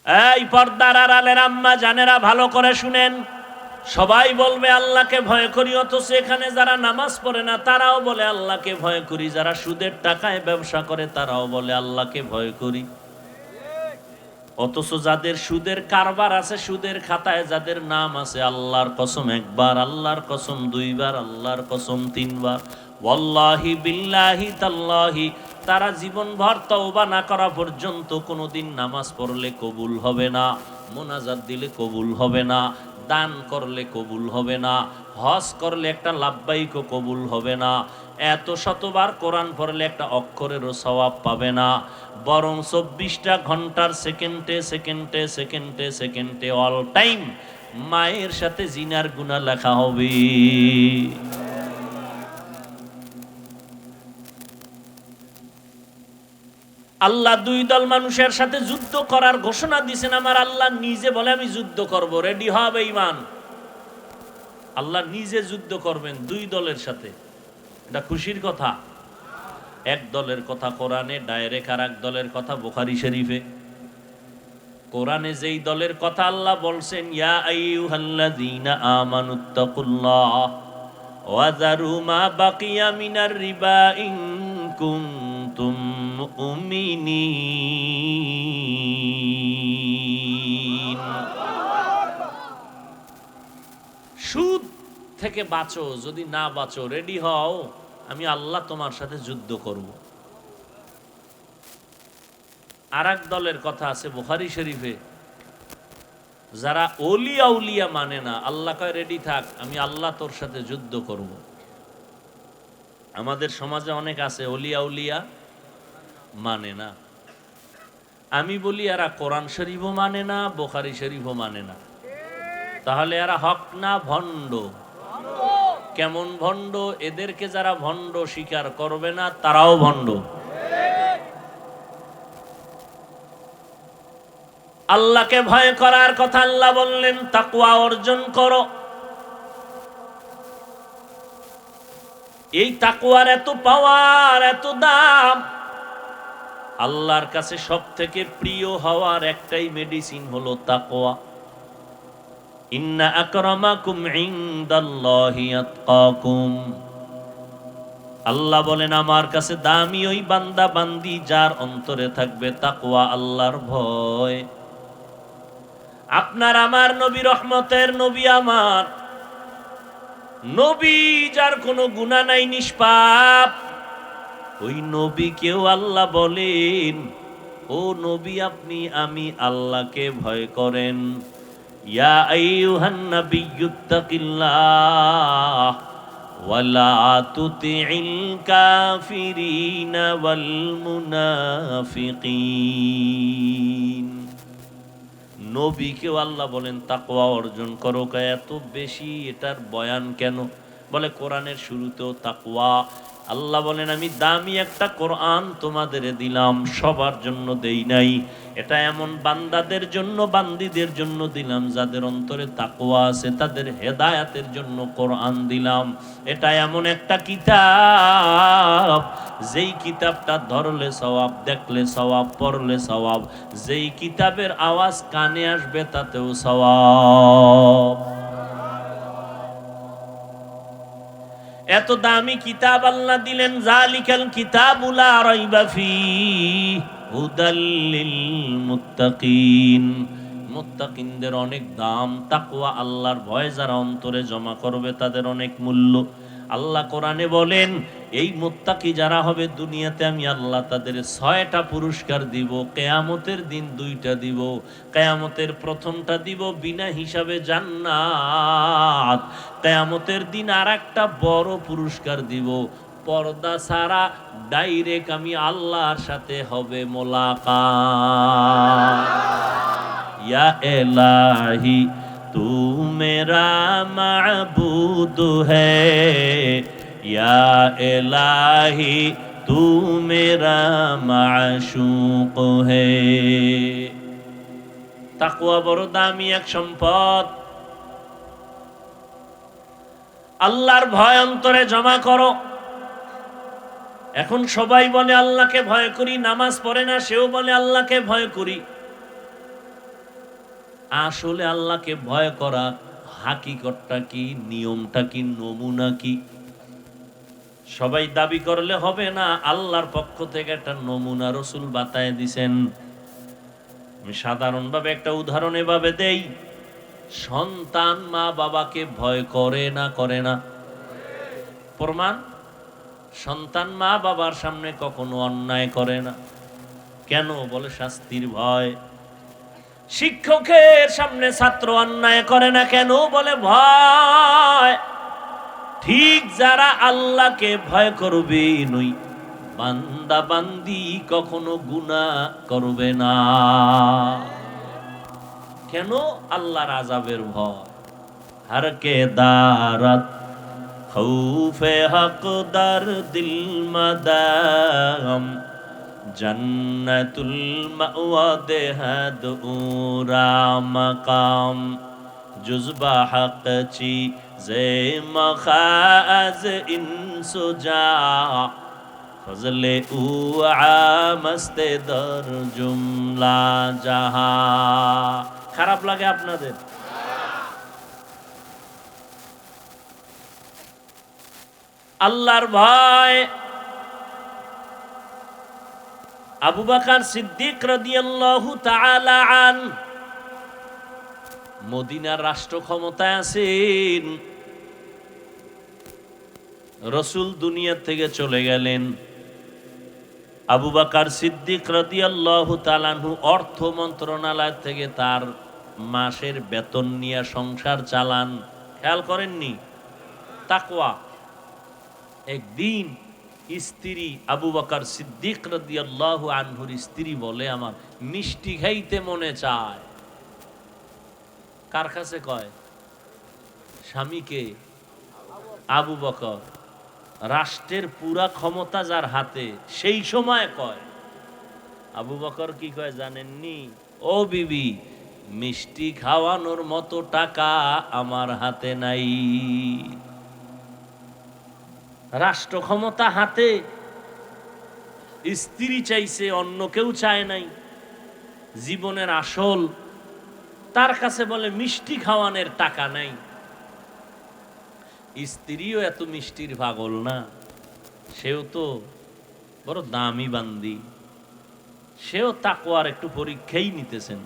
এই পর্দার আড়ালের আম্মা জানেরা ভালো করে শুনেন, সবাই বলবে আল্লাহকে ভয় করি, অথচ এখানে যারা নামাজ পড়ে না তারাও বলে আল্লাহকে ভয় করি, যারা সুদের টাকায় ব্যবসা করে তারাও বলে আল্লাহকে ভয় করি। অথচ যাদের সুদের কারবার আছে, সুদের খাতায় যাদের নাম আছে, আল্লাহর কসম একবার, আল্লাহর কসম দুইবার, আল্লাহর কসম তিনবার, ওয়াল্লাহি বিল্লাহি তাল্লাহি, তারা জীবনভর তওবা না করা পর্যন্ত কোনোদিন নামাজ পড়লে কবুল হবে না, মোনাজাত দিলে কবুল হবে না, দান করলে কবুল হবে না, হজ করলে একটা লাব্বাইকও কবুল হবে না, এত শতবার কোরআন পড়লে একটা অক্ষরেরও সওয়াব পাবে না, বরং 24টা ঘন্টার সেকেন্ডে সেকেন্ডে সেকেন্ডে সেকেন্ডে অল টাইম মায়ের সাথে জিনার গুনাহ লেখা হবে। আল্লাহ দুই দল মানুষের সাথে যুদ্ধ করার ঘোষণা দিয়েছেন। আমার আল্লাহ নিজে বলে আমি যুদ্ধ করব, রেডি হবে ঈমান। আল্লাহ নিজে যুদ্ধ করবেন দুই দলের সাথে, এটা খুশির কথা। এক দলের কথা কোরআনে ডাইরেক্ট, আর এক দলের কথা বুখারী শরীফে। কোরআনে যেই দলের কথা আল্লাহ বলছেন, ইয়া আইয়ুহাল্লাযীনা আমানুত্তাকুল্লাহ ওয়া যারু মা বাকিয়া মিনার রিবা ইন কুনতুম মুমিনিন, সুদ থেকে বাঁচো, যদি না বাঁচো রেডি হও, আমি আল্লাহ তোমার সাথে যুদ্ধ করব। আর এক দলের কথা আছে বুখারী শরীফে, যারা ওলিয়া উলিয়া মানে না, আল্লাহ কয় রেডি থাক, আমি আল্লাহ তোর সাথে যুদ্ধ করব। আমাদের সমাজে অনেক আছে ওলিয়া উলিয়া মানে না। আমি বলি এরা কোরআন শরীফও মানে না, বুখারী শরীফও মানে না, তাহলে এরা হক না ভণ্ড? কেমন ভণ্ড? এদেরকে যারা ভণ্ড স্বীকার করবে না তারাও ভণ্ড। আল্লাহকে ভয় করার কথা আল্লাহ বললেন, তাকওয়া অর্জন করো। এই তাকওয়ার এত পাওয়ার, এত দাম। আল্লাহর কাছে সব থেকে প্রিয় হওয়ার একটাই মেডিসিন হলো তাকওয়া। ইন্না আকরামাকুম ইনদাল্লাহি আতকাকুম। আল্লাহ বলেন আমার কাছে দামি ওই বান্দা বান্দি যার অন্তরে থাকবে তাকওয়া, আল্লাহর ভয়। আপনার আমার নবী রহমতের নবী, আমার নবী যার কোনো গুনাহ নাই, নিষ্পাপ, ওই নবীকেও আল্লাহ বলেন, ও নবী আপনি আমি আল্লাহকে ভয় করেন। ইয়া আইয়ুহান নাবিয়্যুত্তাকিল্লাহ ওয়ালা তুতিইল কাফিরিনা ওয়াল মুনাফিকিন। নবীকেও আল্লাহ বলেন তাকওয়া অর্জন করো। এত বেশি এটার বয়ান কেন? বলে কোরআনের শুরুতেও তাকওয়া। আল্লাহ বলেন আমি দামি একটা কোরআন তোমাদের দিলাম, সবার জন্য দেই নাই। এটা এমন বান্দাদের জন্য, বান্দিদের জন্য দিলাম যাদের অন্তরে তাকওয়া আছে, তাদের হেদায়াতের জন্য কোরআন দিলাম। এটা এমন একটা কিতাব, যেই কিতাবটা ধরলে সওয়াব, দেখলে সওয়াব, পড়লে সওয়াব, যেই কিতাবের আওয়াজ কানে আসবে তাতেও সওয়াব। এত দামি কিতাব আল্লাহ দিলেন, জালিকাল কিতাবু লা রাইবা ফীহি হুদাল লিল মুত্তাকিন। মুত্তাকিনদের অনেক দাম, তাকওয়া আল্লাহর ভয় যারা অন্তরে জমা করবে তাদের অনেক মূল্য। আল্লাহ কোরআনে বলেন এই মুত্তাকি যারা হবে দুনিয়াতে আমি আল্লাহ তাদের 6টা পুরস্কার দিব, কিয়ামতের দিন 2টা দিব। কিয়ামতের প্রথমটা দিব বিনা হিসাবে জান্নাত, কিয়ামতের দিন আরেকটা বড় পুরস্কার দিব, পর্দা ছাড়া ডাইরেক্ট আমি আল্লাহর সাথে হবে মোলাকাত। ইয়া ইলাহি তু মেরা মাবুদ হ্যায়, ইয়া ইলাহি তু মেরা মাশূক হ্যায়। তাকওয়া বড় দামি এক সম্পদ। আল্লাহর ভয় অন্তরে জমা করো। এখন সবাই বলে আল্লাহকে ভয় করি, নামাজ পড়ে না সেও বলে আল্লাহকে ভয় করি। আসলে আল্লাহকে ভয় করা হাকিকতটা কি, নিয়মটা কি, নমুনা কি? সবাই দাবি করলে হবে না। আল্লাহর পক্ষ থেকে একটা নমুনা রসুল বাতায় দিছেন। আমি সাধারণভাবে একটা উদাহরণ এভাবে দেই, সন্তান মা বাবাকে ভয় করে না, করে না? প্রমাণ, সন্তান মা বাবার সামনে কখনো অন্যায় করে না। কেন? বলে শাস্তির ভয়। শিক্ষকের সামনে ছাত্র অন্যায় করে না, কেন? বলে ভয়। ঠিক যারা আল্লাহকে ভয় করবে নই, বান্দা বান্দি কখনো গুনাহ করবে না। কেন? আল্লাহর আযাবের ভয়। हर के दारत खौफे हक दर दिल मदाम जन्नतुल मअवा देहद उरा मकाम जुज़बा हक ची जे मखाज इंसुजा फजले उ मस्ते दर जुमला जहा। খারাপ লাগে আপনাদের? আল্লাহর ভয়। আবু বকর সিদ্দিক রাদিয়াল্লাহু তাআলা আন মদিনার রাষ্ট্র ক্ষমতায় আছেন। রাসূল দুনিয়া থেকে চলে গেলেন। আবু বকর সিদ্দিক রাদিয়াল্লাহু তাআলা আনহু অর্থ মন্ত্রণালয় থেকে তার মাসের বেতন নিয়ে সংসার চালান। খেয়াল করেননি? তাকওয়া। একদিন স্ত্রী আবু বকর সিদ্দিক রাদিয়াল্লাহু আনহুর স্ত্রী বলে, আমার মিষ্টি খাইতে মনে চায়। কার কাছে কয়? স্বামীকে। আবু বকর, রাষ্ট্রের পুরা ক্ষমতা যার হাতে, সেই সময় কয়। আবু বকর কি কয় জানেননি? ও বিবি, মিষ্টি খাওয়ানোর মতো টাকা আমার হাতে নাই। রাষ্ট্র ক্ষমতা হাতে, স্ত্রী চাইছে, অন্য কেউ চায় নাই। জীবনের আসল, তার কাছে বলে মিষ্টি খাওয়ানোর টাকা নাই। স্ত্রীও এত মিষ্টির পাগল না, সেও তো বড় দামি বান্দি, সেও তাকওয়ার একটু পরীক্ষাই নিতেছেন।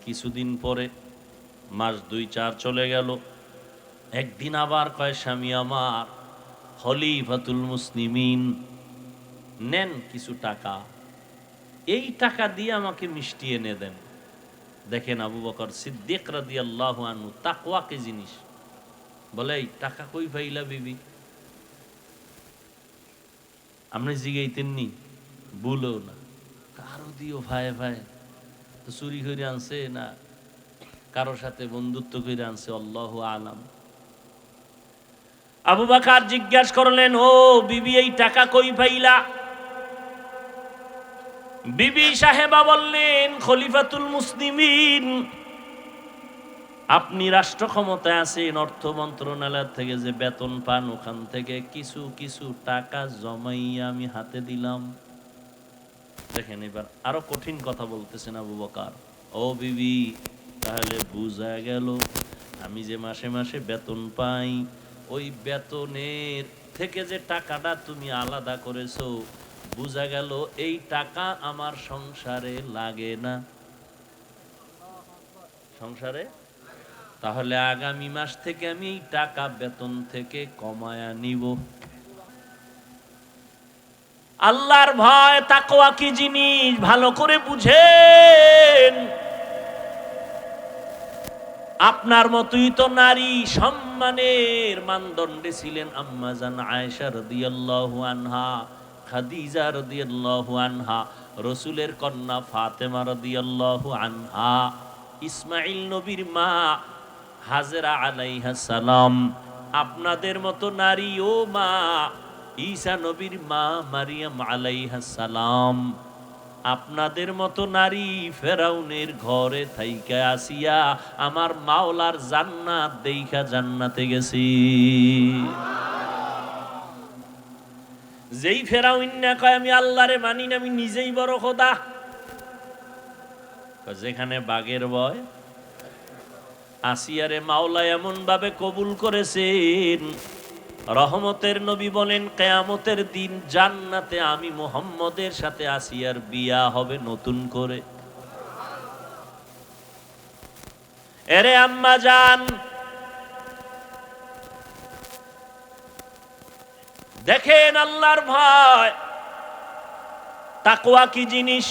কিছুদিন পরে, মাস 2-4 চলে গেল। একদিন আবার কয়, স্বামী আমার, খলিফাতুল মুসলিমিন, নেন কিছু টাকা, এই টাকা দিয়ে আমাকে মিষ্টি এনে দেন। দেখেন আবু বকর সিদ্দিক রাদিয়াল্লাহু আনহু তাকওয়া কি জিনিস। বলে, এই টাকা কই পাইলা বিবি? আপনি জিগাইতেননি? বলো না, কারো দিও ভাই ভাই, তো চুরি করে আনছে না কারোর সাথে বন্ধুত্ব করে আনছে, আল্লাহু আলাম। আবু বকর জিজ্ঞাসা করলেন, ও বিবি, এই টাকা কই পাইলা? বিবি সাহেবা বললেন, খলিফাতুল মুসলিমিন, আপনি রাষ্ট্র ক্ষমতায় আছেন, অর্থ মন্ত্রণালয় থেকে যে বেতন পান, ওখান থেকে কিছু কিছু টাকা জমাইয়া আমি হাতে দিলাম। দেখেন, এবার আরো কঠিন কথা বলতেছেন আবু বকর। ও বিবি, তাহলে বুঝা গেল আমি যে মাসে মাসে বেতন পাই, ওই বেতনের থেকে যে টাকাটা তুমি আলাদা করেছো, বুঝা গেল এই টাকা আমার সংসারে লাগে না। সংসারে? তাহলে আগামী মাস থেকে আমি এই টাকা বেতন থেকে কমায়া নিব। আল্লাহর ভয়, তাকওয়া কি জিনিস ভালো করে বুঝেন। আপনার মতোই তো নারী সম্মানের মানদণ্ডে ছিলেন আম্মা জান আয়েশা রাদিয়াল্লাহু আনহা, খাদিজা রাদিয়াল্লাহু আনহা, রাসূলের কন্যা ফাতেমা রাদিয়াল্লাহু আনহা, ইসমাঈল নবীর মা হাজেরা আলাইহা সালাম। আপনাদের মতো নারী ও মা ঈসা নবীর মা মারিয়াম আলাইহা সালাম। আপনাদের মতো নারী ফেরাউনের ঘরে থাইকা আসিয়া আমার মাওলার জান্নাত দেইখা জান্নাতে গেছি। যেই ফেরাউন না কয় আমি আল্লাহরে মানি না, আমি নিজেই বড় খোদা, যেখানে বাঘের ভয়। আসিয়ারে মাওলা এমন ভাবে কবুল করেছেন, রহমতের নবী বলেন কিয়ামতের দিন জান্নাতে আমি মুহাম্মদের সাথে আসিয়ার বিয়া হবে নতুন করে। এরে আম্মা জান, দেখেন আল্লাহর ভয়, তাকওয়া কি জিনিস।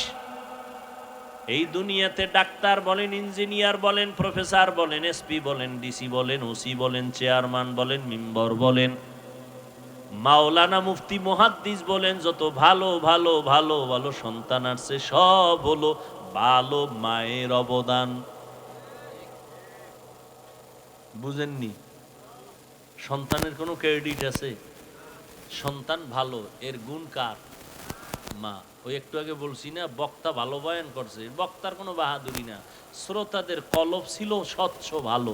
এই দুনিয়াতে ডাক্তার বলেন, ইঞ্জিনিয়ার বলেন, প্রফেসর বলেন, এসপি বলেন, ডিসি বলেন, ওসি বলেন, চেয়ারম্যান বলেন, মেম্বার বলেন, মাওলানা, মুফতি, মুহাদ্দিস বলেন, যত ভালো ভালো ভালো ভালো সন্তান আছে সব হলো ভালো মায়ের অবদান। বুঝেননি? সন্তানের কোনো ক্রেডিট আছে? সন্তান ভালো, এর গুণ কার? মা। ওই একটু আগে বলছি না, বক্তা ভালো বয়ান করছে, বক্তার কোনো বাহাদুরি না, শ্রোতাদের কলব ছিল স্বচ্ছ ভালো,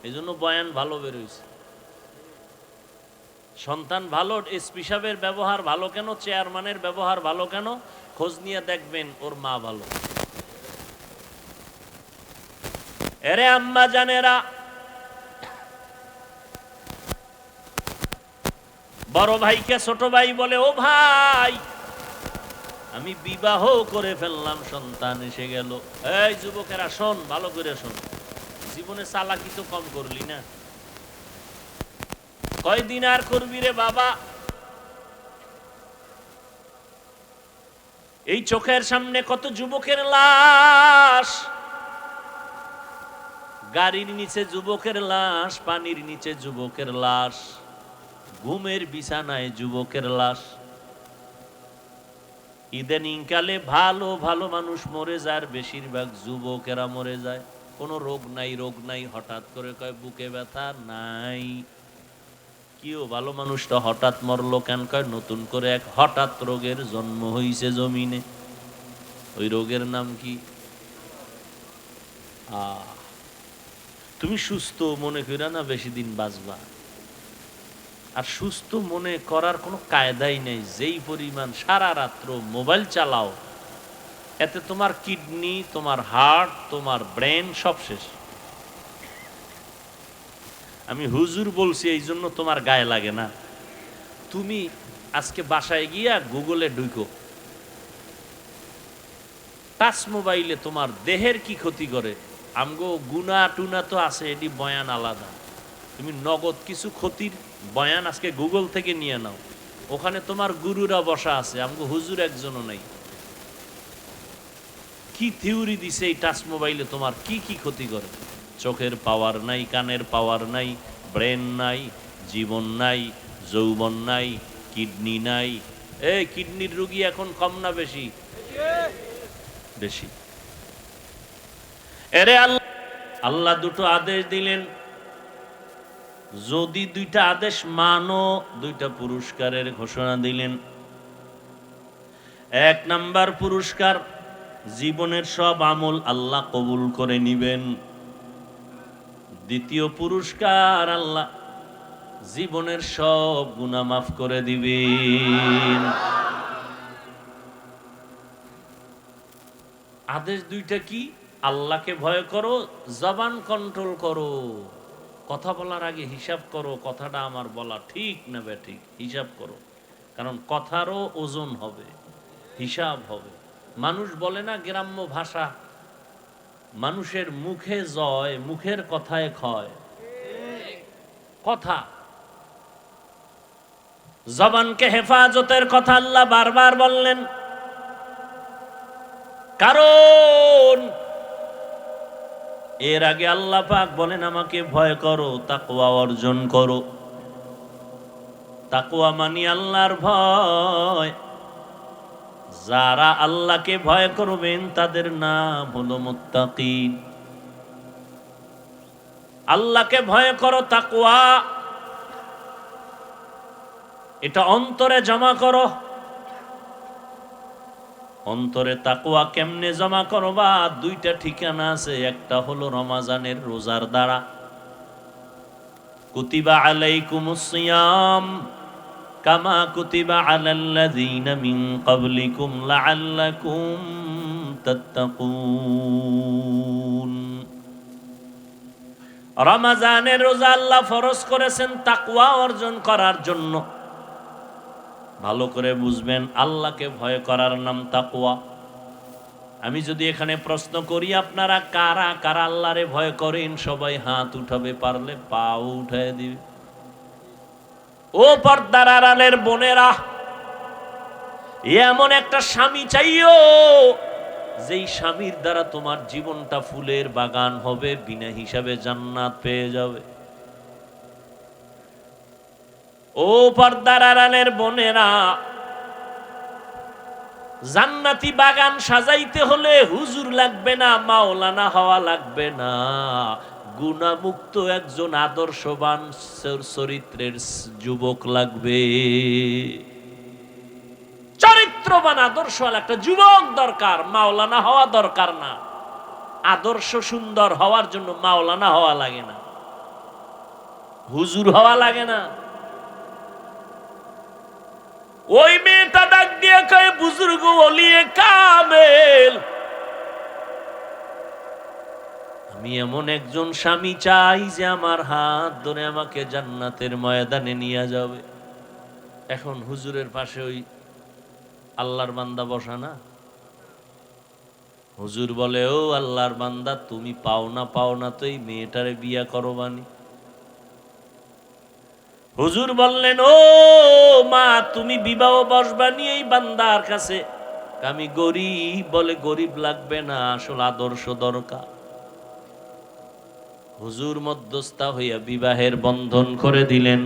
এই জন্য বয়ান ভালো বেরোইছে। সন্তান ভালো, এসপি সাহেবের ব্যবহার ভালো কেন, চেয়ারম্যানের ব্যবহার ভালো কেন? খোঁজ নিয়ে দেখবেন ওর মা ভালো। এরে আম্মা জানেরা, বড় ভাইকে ছোট ভাই বলে, ও ভাই আমি বিবাহ করে ফেললাম, সন্তান এসে গেল। এই যুবকেরা শোন, ভালো করে শোন, জীবনে চালাকি তো কম করলি না, কয়দিন আর করবি রে বাবা? এই চোখের সামনে কত যুবকের লাশ, গাড়ির নিচে যুবকের লাশ, পানির নিচে যুবকের লাশ, ঘুমের বিছানায় যুবকের লাশ। ইদানিং কালে ভালো ভালো মানুষ মরে যায়, আর বেশিরভাগ যুবকেরা মরে যায়। কোনো রোগ নাই, রোগ নাই, হঠাৎ করে কয় বুকে ব্যথা নাই। কিও ভালো মানুষটা হঠাৎ মরলো কেন? কয় নতুন করে এক হঠাৎ রোগের জন্ম হইছে জমিনে। ওই রোগের নাম কি? তুমি সুস্থ মনে কইরা না বেশি দিন বাঁচবা, আর সুস্থ মনে করার কোনো কায়দাই নেই। যেই পরিমাণ সারা রাত্র মোবাইল চালাও, এতে তোমার কিডনি, তোমার হার্ট, তোমার ব্রেন সব শেষ। আমি হুজুর বলছি এই জন্য তোমার গায়ে লাগে না। তুমি আজকে বাসায় গিয়া গুগলে ঢুকো, টাচ মোবাইলে তোমার দেহের কি ক্ষতি করে। আমগো গুনা টুনা তো আছে, এটি বয়ান আলাদা। তুমি নগদ কিছু ক্ষতির বয়ান আজকে গুগল থেকে নিয়ে নাও, ওখানে তোমার গুরুরা বসা আছে, আমগো হুজুর একজনও নাই। কি থিওরি দিছে এই টাচ মোবাইলে তোমার কি কি ক্ষতি করে। চোখের পাওয়ার নাই, কানের পাওয়ার নাই, ব্রেন নাই, জীবন নাই, যৌবন নাই, কিডনি নাই। এই কিডনির রোগী এখন কম না বেশি? বেশি। এরে আল্লাহ দুটো আদেশ দিলেন, যদি দুইটা আদেশ মানো দুইটা পুরস্কারের ঘোষণা দিলেন। এক নাম্বার পুরস্কার, জীবনের সব আমল আল্লাহ কবুল করে নিবেন। দ্বিতীয় পুরস্কার, আল্লাহ জীবনের সব গুনাহ মাফ করে দিবেন। আদেশ দুইটা কি? আল্লাহকে ভয় করো, জবান কন্ট্রোল করো, কথা বলার আগে হিসাব করো, কথাটা আমার বলা ঠিক না বেঠিক, হিসাব করো। কারণ কথারও ওজন হবে, হিসাব হবে। মানুষ বলে না গ্রাম্য ভাষা, মানুষের মুখে জয়, মুখের কথায় ক্ষয়। কথা, জবানকে হেফাজতের কথা আল্লাহ বারবার বললেন, কারণ এর আগে আল্লাহ পাক বলেন আমাকে ভয় করো, তাকওয়া অর্জন করো। তাকওয়া মানি আল্লাহর ভয়। যারা আল্লাহকে ভয় করবেন তাদের নাম হলো মুত্তাকিন। আল্লাহকে ভয় করো, তাকওয়া এটা অন্তরে জমা করো। অন্তরে তাকওয়া কেমনে জমা করবা? দুইটা ঠিকানা আছে। একটা হলো রমাজানের রোজার দ্বারা, কুতিবা আলাইকুমুস সিয়াম কামা কুতিবা আলাল্লাযীনা মিন ক্বাবলিকুম লাআল্লাকুম তাত্তাকুন। রমজানের রোজা আল্লাহ ফরজ করেছেন তাকওয়া অর্জন করার জন্য। ভালো করে বুঝবেন, আল্লাহকে ভয় করার নাম তাকওয়া। আমি যদি এখানে প্রশ্ন করি, আপনারা কারা কারা আল্লাহরে ভয় করেন? সবাই হাত উঠাবে, পারলে পাও উঠায় দিবে। ও পর্দার আড়ালের বোনেরা, এমন একটা স্বামী চাইও যেই স্বামীর দ্বারা তোমার জীবনটা ফুলের বাগান হবে, বিনা হিসাবে জান্নাত পেয়ে যাবে। ও পর্দার আড়ালের বোনেরা, জান্নাতি বাগান সাজাইতে হলে হুজুর লাগবে না, মাওলানা হওয়া লাগবে না, গুণামুক্ত একজন আদর্শবান চরিত্রের যুবক লাগবে। চরিত্রবান আদর্শওয়ালা একটা যুবক দরকার, মাওলানা হওয়া দরকার না। আদর্শ সুন্দর হওয়ার জন্য মাওলানা হওয়া লাগে না, হুজুর হওয়া লাগে না। ওই মেয়েটা ডাক দিয়ে কয়, বুজুর্গ ওলিয়ে কামেল, আমি এমন একজন স্বামী চাই যে আমার হাত ধরে আমাকে জান্নাতের ময়দানে নিয়ে যাবে। এখন হুজুরের পাশে ওই আল্লাহর বান্দা বসা না, হুজুর বলে, ও আল্লাহর বান্দা, তুমি পাও না তো এই মেয়েটারে বিয়া করো বানি। হুজুর বললেন, ও মা, তুমি বিবাহ বসবানি এই বান্দার কাছে? আমি গরিব। বলে, গরিব লাগবে না, আসল আদর্শ দরকার। হুজুর মধ্যস্থা হইয়া বিবাহের বন্ধন করে দিলেন।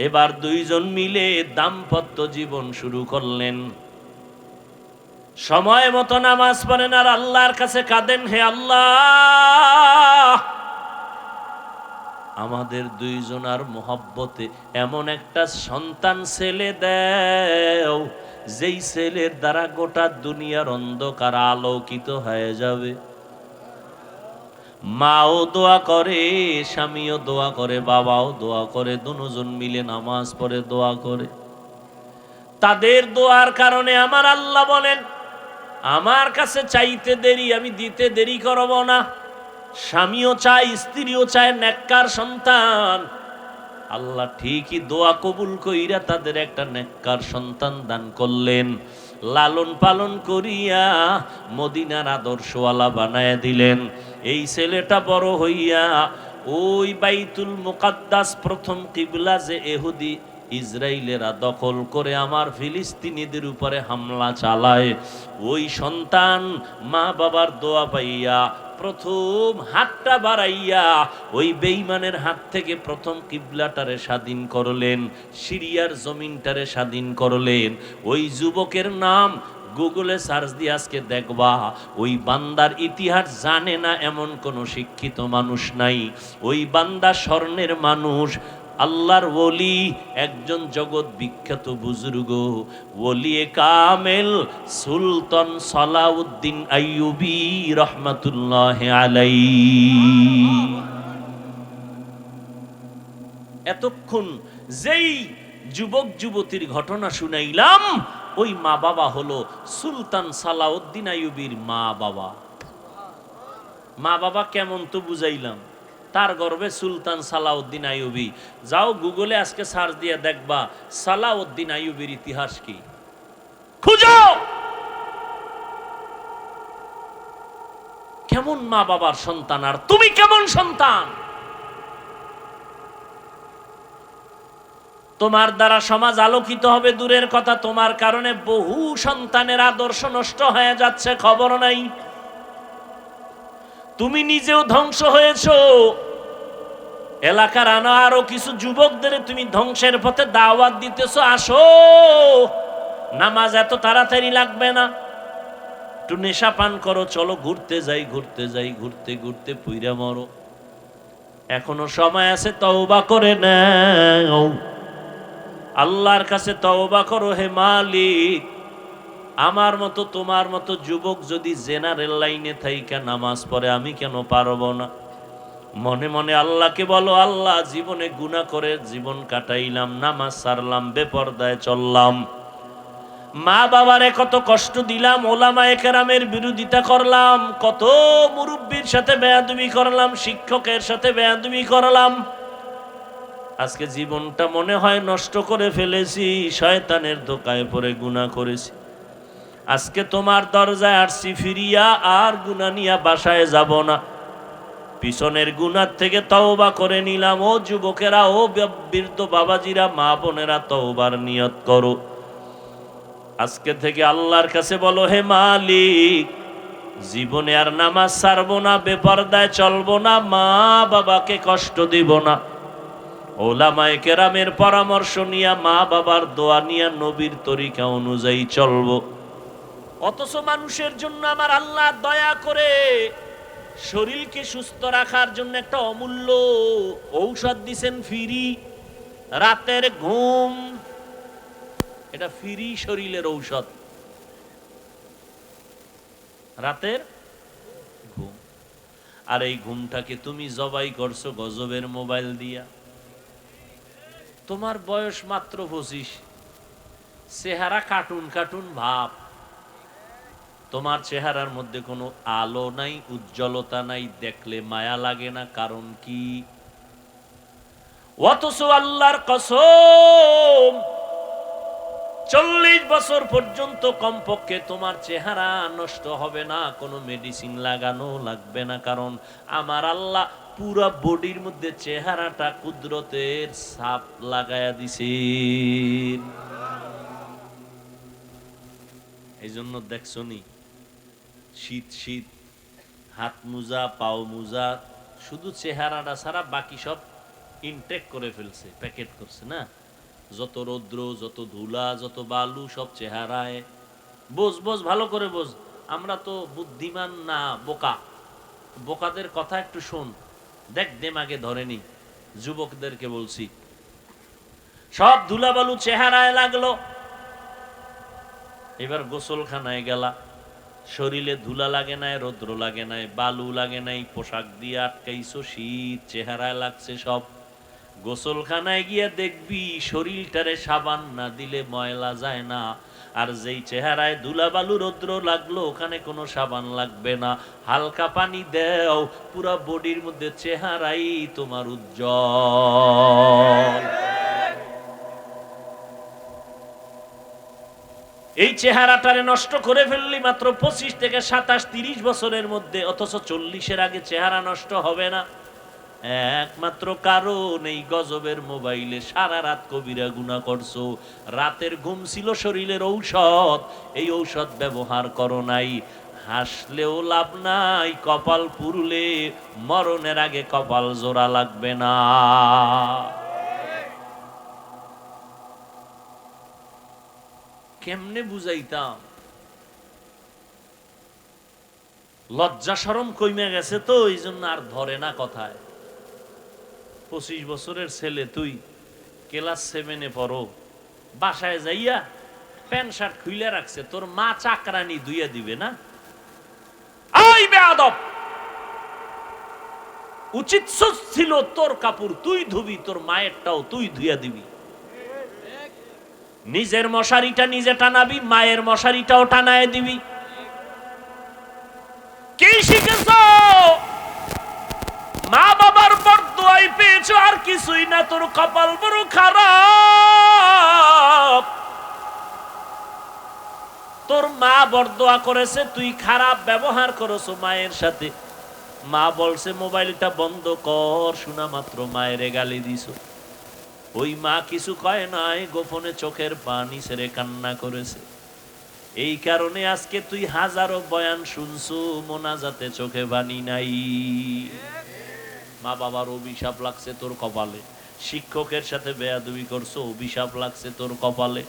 এবার দুইজন মিলে দাম্পত্য জীবন শুরু করলেন। সময় মতো নামাজ পড়েন আর আল্লাহর কাছে কাঁদেন, হে আল্লাহ, আমাদের দুইজনার মোহব্বতে এমন একটা সন্তান ছেলে দেও, যেই ছেলের দ্বারা গোটা দুনিয়ার অন্ধকার আলোকিত হয়ে যাবে। মাও দোয়া করে, স্বামীও দোয়া করে, বাবাও দোয়া করে, দুজন মিলে নামাজ পড়ে দোয়া করে। তাদের দোয়ার কারণে আমার আল্লাহ বলেন, আমার কাছে চাইতে দেরি, আমি দিতে দেরি করব না। স্বামীও চায়, স্ত্রীও চায় নেককার সন্তান। আল্লাহ ঠিকই দোয়া কবুল কইরা তাদের একটা নেককার সন্তান দান করলেন। লালন পালন করিয়া মদিনার আদর্শওয়ালা বানায় দিলেন। এই ছেলেটা বড় হইয়া ওই বাইতুল মুকাদ্দাস, প্রথম কিবলা যে ইহুদি ইসরায়েলেরা দখল করে আমার ফিলিস্তিনিদের উপরে হামলা চালায়, ওই সন্তান মা বাবার দোয়া পাইয়া প্রথম হাতটা বাড়াইয়া ওই বেঈমানের হাত থেকে প্রথম কিবলাটারে স্বাধীন করলেন, সিরিয়ার জমিনটারে স্বাধীন করলেন। ওই যুবকের নাম গুগলে সার্চ দিয়ে আজকে দেখবা, ওই বান্দার ইতিহাস জানে না এমন কোন শিক্ষিত মানুষ নাই। ওই বান্দা স্বর্ণের মানুষ, আল্লাহর ওলি, একজন জগৎ বিখ্যাত বুজুর্গ, ওলিয়ে কামেল সুলতান সালাউদ্দিন আইয়ুবী রহমাতুল্লাহ আলাইহি। এতক্ষণ যেই যুবক যুবতীর ঘটনা শুনাইলাম, ওই মা বাবা হলো সুলতান সালাউদ্দিন আইয়ুবীর মা বাবা। মা বাবা কেমন তো বুঝাইলাম, তার গর্বে সুলতান সালাউদ্দিন আইয়ুবী। যাও গুগলে আজকে সার্চ দিয়ে দেখবা সালাউদ্দিন আইয়ুবীর ইতিহাস কি, খুঁজো। কেমন মা বাবার সন্তান, আর তুমি কেমন সন্তান? তোমার দ্বারা সমাজ আলোকিত হবে দূরের কথা, তোমার কারণে বহু সন্তানের আদর্শ নষ্ট হয়ে যাচ্ছে, খবর নাই। তুমি নিজেও ধ্বংস হয়েছো, এলাকার আরো কিছু যুবকদের তুমি ধ্বংসের পথে দাওয়াত দিতেছো, আসো, নামাজ এত তাড়াতাড়ি লাগবে না, একটু নেশা পান করো, চলো ঘুরতে যাই, ঘুরতে যাই, ঘুরতে ঘুরতে পুইরা মরো। এখনো সময় আছে, তওবা করে নাও, আল্লাহর কাছে তওবা করো। হে মালিক, আমার মতো তোমার মতো যুবক যদি জেনারেল লাইনে থাইকা নামাজ পড়ে, আমি কেন পারবো না? মনে মনে আল্লাহকে বলো, আল্লাহ, জীবনে গুনাহ করে জীবন কাটাইলাম, নামাজ ছাড়লাম, বেপরদায় চললাম, মা বাবারে কত কষ্ট দিলাম, ওলামায়ে কেরামের বিরোধিতা করলাম, কত মুরব্বির সাথে বেয়াদবি করলাম, শিক্ষকের সাথে বেয়াদবি করলাম। আজকে জীবনটা মনে হয় নষ্ট করে ফেলেছি, শয়তানের ধোকায় পড়ে গুনাহ করেছি। আজকে তোমার দরজায় আসছি ফিরিয়া, আর গুনাহ নিয়ে বাসায় যাব না। পিছনের গুনাহ থেকে তওবা করে নিলাম। ও যুবকেরা, ও বৃদ্ধ বাবাজিরা, মা বোনেরা, তওবার নিয়ত করো। আজকে থেকে আল্লাহর কাছে বলো, হে মালিক, জীবনে আর নামাজ ছাড়বো না, বেপরদায় চলবো না, মা বাবাকে কষ্ট দিব না। ওলামায়ে কেরামের পরামর্শ নিয়া, মা বাবার দোয়া নিয়া, নবীর তরিকা অনুযায়ী চলবো। অথচ মানুষের জন্য আমার আল্লাহ দয়া করে শরীরকে সুস্থ রাখার জন্য একটা অমূল্য ঔষধ দিছেন, ফ্রি। রাতের ঘুম, এটা ফ্রি শরীরের ঔষধ। রাতের ঘুম। আর এই ঘুমটাকে তুমি জবাই করছো গজবের মোবাইল দিয়া। তোমার বয়স মাত্র 25, চেহারা কার্টুন কার্টুন ভাব। তোমার চেহারার মধ্যে কোনো আলো নাই, উজ্জ্বলতা নাই, দেখলে মায়া লাগে না। কারণ কি? অথচ আল্লাহর কসম, 40 বছর পর্যন্ত কমপক্ষে তোমার চেহারা নষ্ট হবে না, কোনো মেডিসিন লাগানো লাগবে না। কারণ আমার আল্লাহ পুরো বডির মধ্যে চেহারাটা কুদরতের ছাপ লাগায়া দিছে। এই জন্য দেখছনি, শীত শীত, হাত মোজা, পাও মোজা, শুধু চেহারাটা ছাড়া বাকি সব ইনটেক করে ফেলছে, প্যাকেট করছে না। যত রৌদ্র, যত ধুলা, যত বালু, সব চেহারায়। বোঝ বোঝ, ভালো করে বোঝ। আমরা তো বুদ্ধিমান না, বোকা। বোকাদের কথা একটু শোন, দেখ দেমাগে ধরেনি। যুবকদেরকে বলছি, সব ধুলা বালু চেহারায় লাগলো। এবার গোসলখানায় গেলা, শরীরে ধুলা লাগে নাই, রৌদ্র লাগে নাই, বালু লাগে নাই, পোশাক দিয়ে আটকাইছো, শীত চেহারায় লাগছে সব। গোসলখানায় গিয়ে দেখবি শরীরটারে সাবান না দিলে ময়লা যায় না। আর যেই চেহারায় ধুলা বালু রৌদ্র লাগলো, ওখানে কোনো সাবান লাগবে না, হালকা পানি দেও, পুরা বডির মধ্যে চেহারাই তোমার উজ্জ্বল। এই চেহারাটারে নষ্ট করে ফেললি মাত্র 25 থেকে 27, 30 বছরের মধ্যে। অথচ 40-এর আগে চেহারা নষ্ট হবে না। একমাত্র কারণ এই গজবের মোবাইলে সারা রাত কবিরা গুনাহ করছো। রাতের ঘুম ছিল শরীরের ঔষধ, এই ঔষধ ব্যবহার করো নাই। হাসলেও লাভ নাই, কপাল পুরলে মরণের আগে কপাল জোড়া লাগবে না। কেমনে বুঝাইতাম? লজ্জা শরম কইমে গেছে তো, এই জন্য আর ধরে না কথায়। 25 বছরের ছেলে, তুই ক্লাস 7-এ পড়ো, বাসায় যাইয়া প্যান্ট শার্ট খুইলে রাখছে, তোর মা চাকরানি ধুইয়া দিবে না? আই বেয়াদব, উচিত ছিল তোর কাপড় তুই ধুবি, তোর মায়েরটাও তুই ধুইয়া দিবি। নিজের মশারিটা নিজে টানাবি, মায়ের মশারিটাও টানায় দিবি। কি শিখেছ? মা বাবার বরদোয়াই পেয়েছো, আর কিছুই না। তোর কপাল বড় খারাপ। তোর মা বরদোয়া করেছে, তুই খারাপ ব্যবহার করেছো মায়ের সাথে। মা বলছে মোবাইলটা বন্ধ কর, শোনা মাত্র মায়ের গালি দিছো। ওই মা কিছু কয় নাই, গোপনে চোখের পানি ছেড়ে কান্না করেছে। এই কারণে আজকে তুই হাজারো বয়ান শুনছো, মোনাজাতে চোখে পানি নাই। মা বাবার অভিশাপ লাগছে তোর কপালে। শিক্ষকের সাথে বেয়াদবি করছো, অভিশাপ লাগছে তোর কপালে।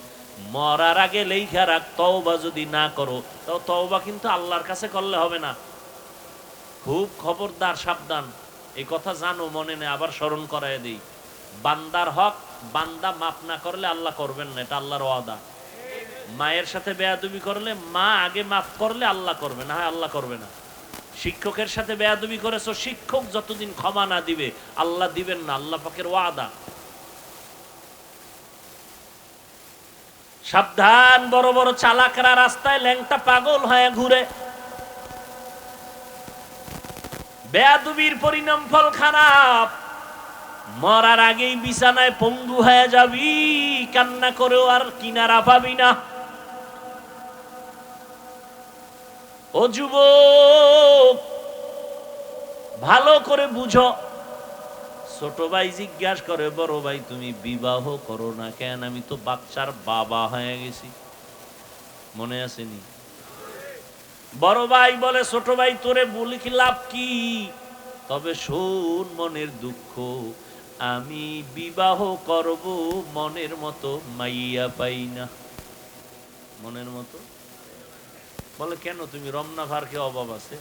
মরার আগে লেখা রাখ, তওবা যদি না করো, তো তওবা কিন্তু আল্লাহর কাছে করলে হবে না। খুব খবরদার, সাবধান। এই কথা জানো, মনে নেই, আবার স্মরণ করায় দেই। বান্দার হক বান্দা মাফ না করলে আল্লাহ করবেন না, এটা আল্লাহর ওয়াদা। মায়ের সাথে বেয়াদবি করলে মা আগে মাফ করলে আল্লাহ করবে না, হয় আল্লাহ করবে না। শিক্ষকের সাথে বেয়াদবি করেছো, শিক্ষক যতদিন ক্ষমা না দিবে আল্লাহ দিবেন না, আল্লাহ পাকের ওয়াদা। সাবধান, বড় বড় চালাকরা রাস্তায় ল্যাংটা পাগল হয়ে ঘুরে। বেয়াদবির পরিণাম ফল খারাপ। মরার আগেই বিছানায় পঙ্গু হয়ে যাবি, কান্না করেও আর কিনারা পাবি না। ও যুবক, ভালো করে বুঝো। ছোট ভাই জিজ্ঞাসা করে, বড় ভাই তুমি বিবাহ করো না কেন? আমি তো বাচ্চার বাবা হয়ে গেছি। মনে আসেনি? বড় ভাই বলে, ছোট ভাই তোরে বলি কি লাভ কি? তবে শোন মনের দুঃখ, আমি বিবাহ করব, মনের মতো মাইয়া পাই না। মনের মতো? বলে কেন, তুমি রমনা ভারকে অভাব আছে?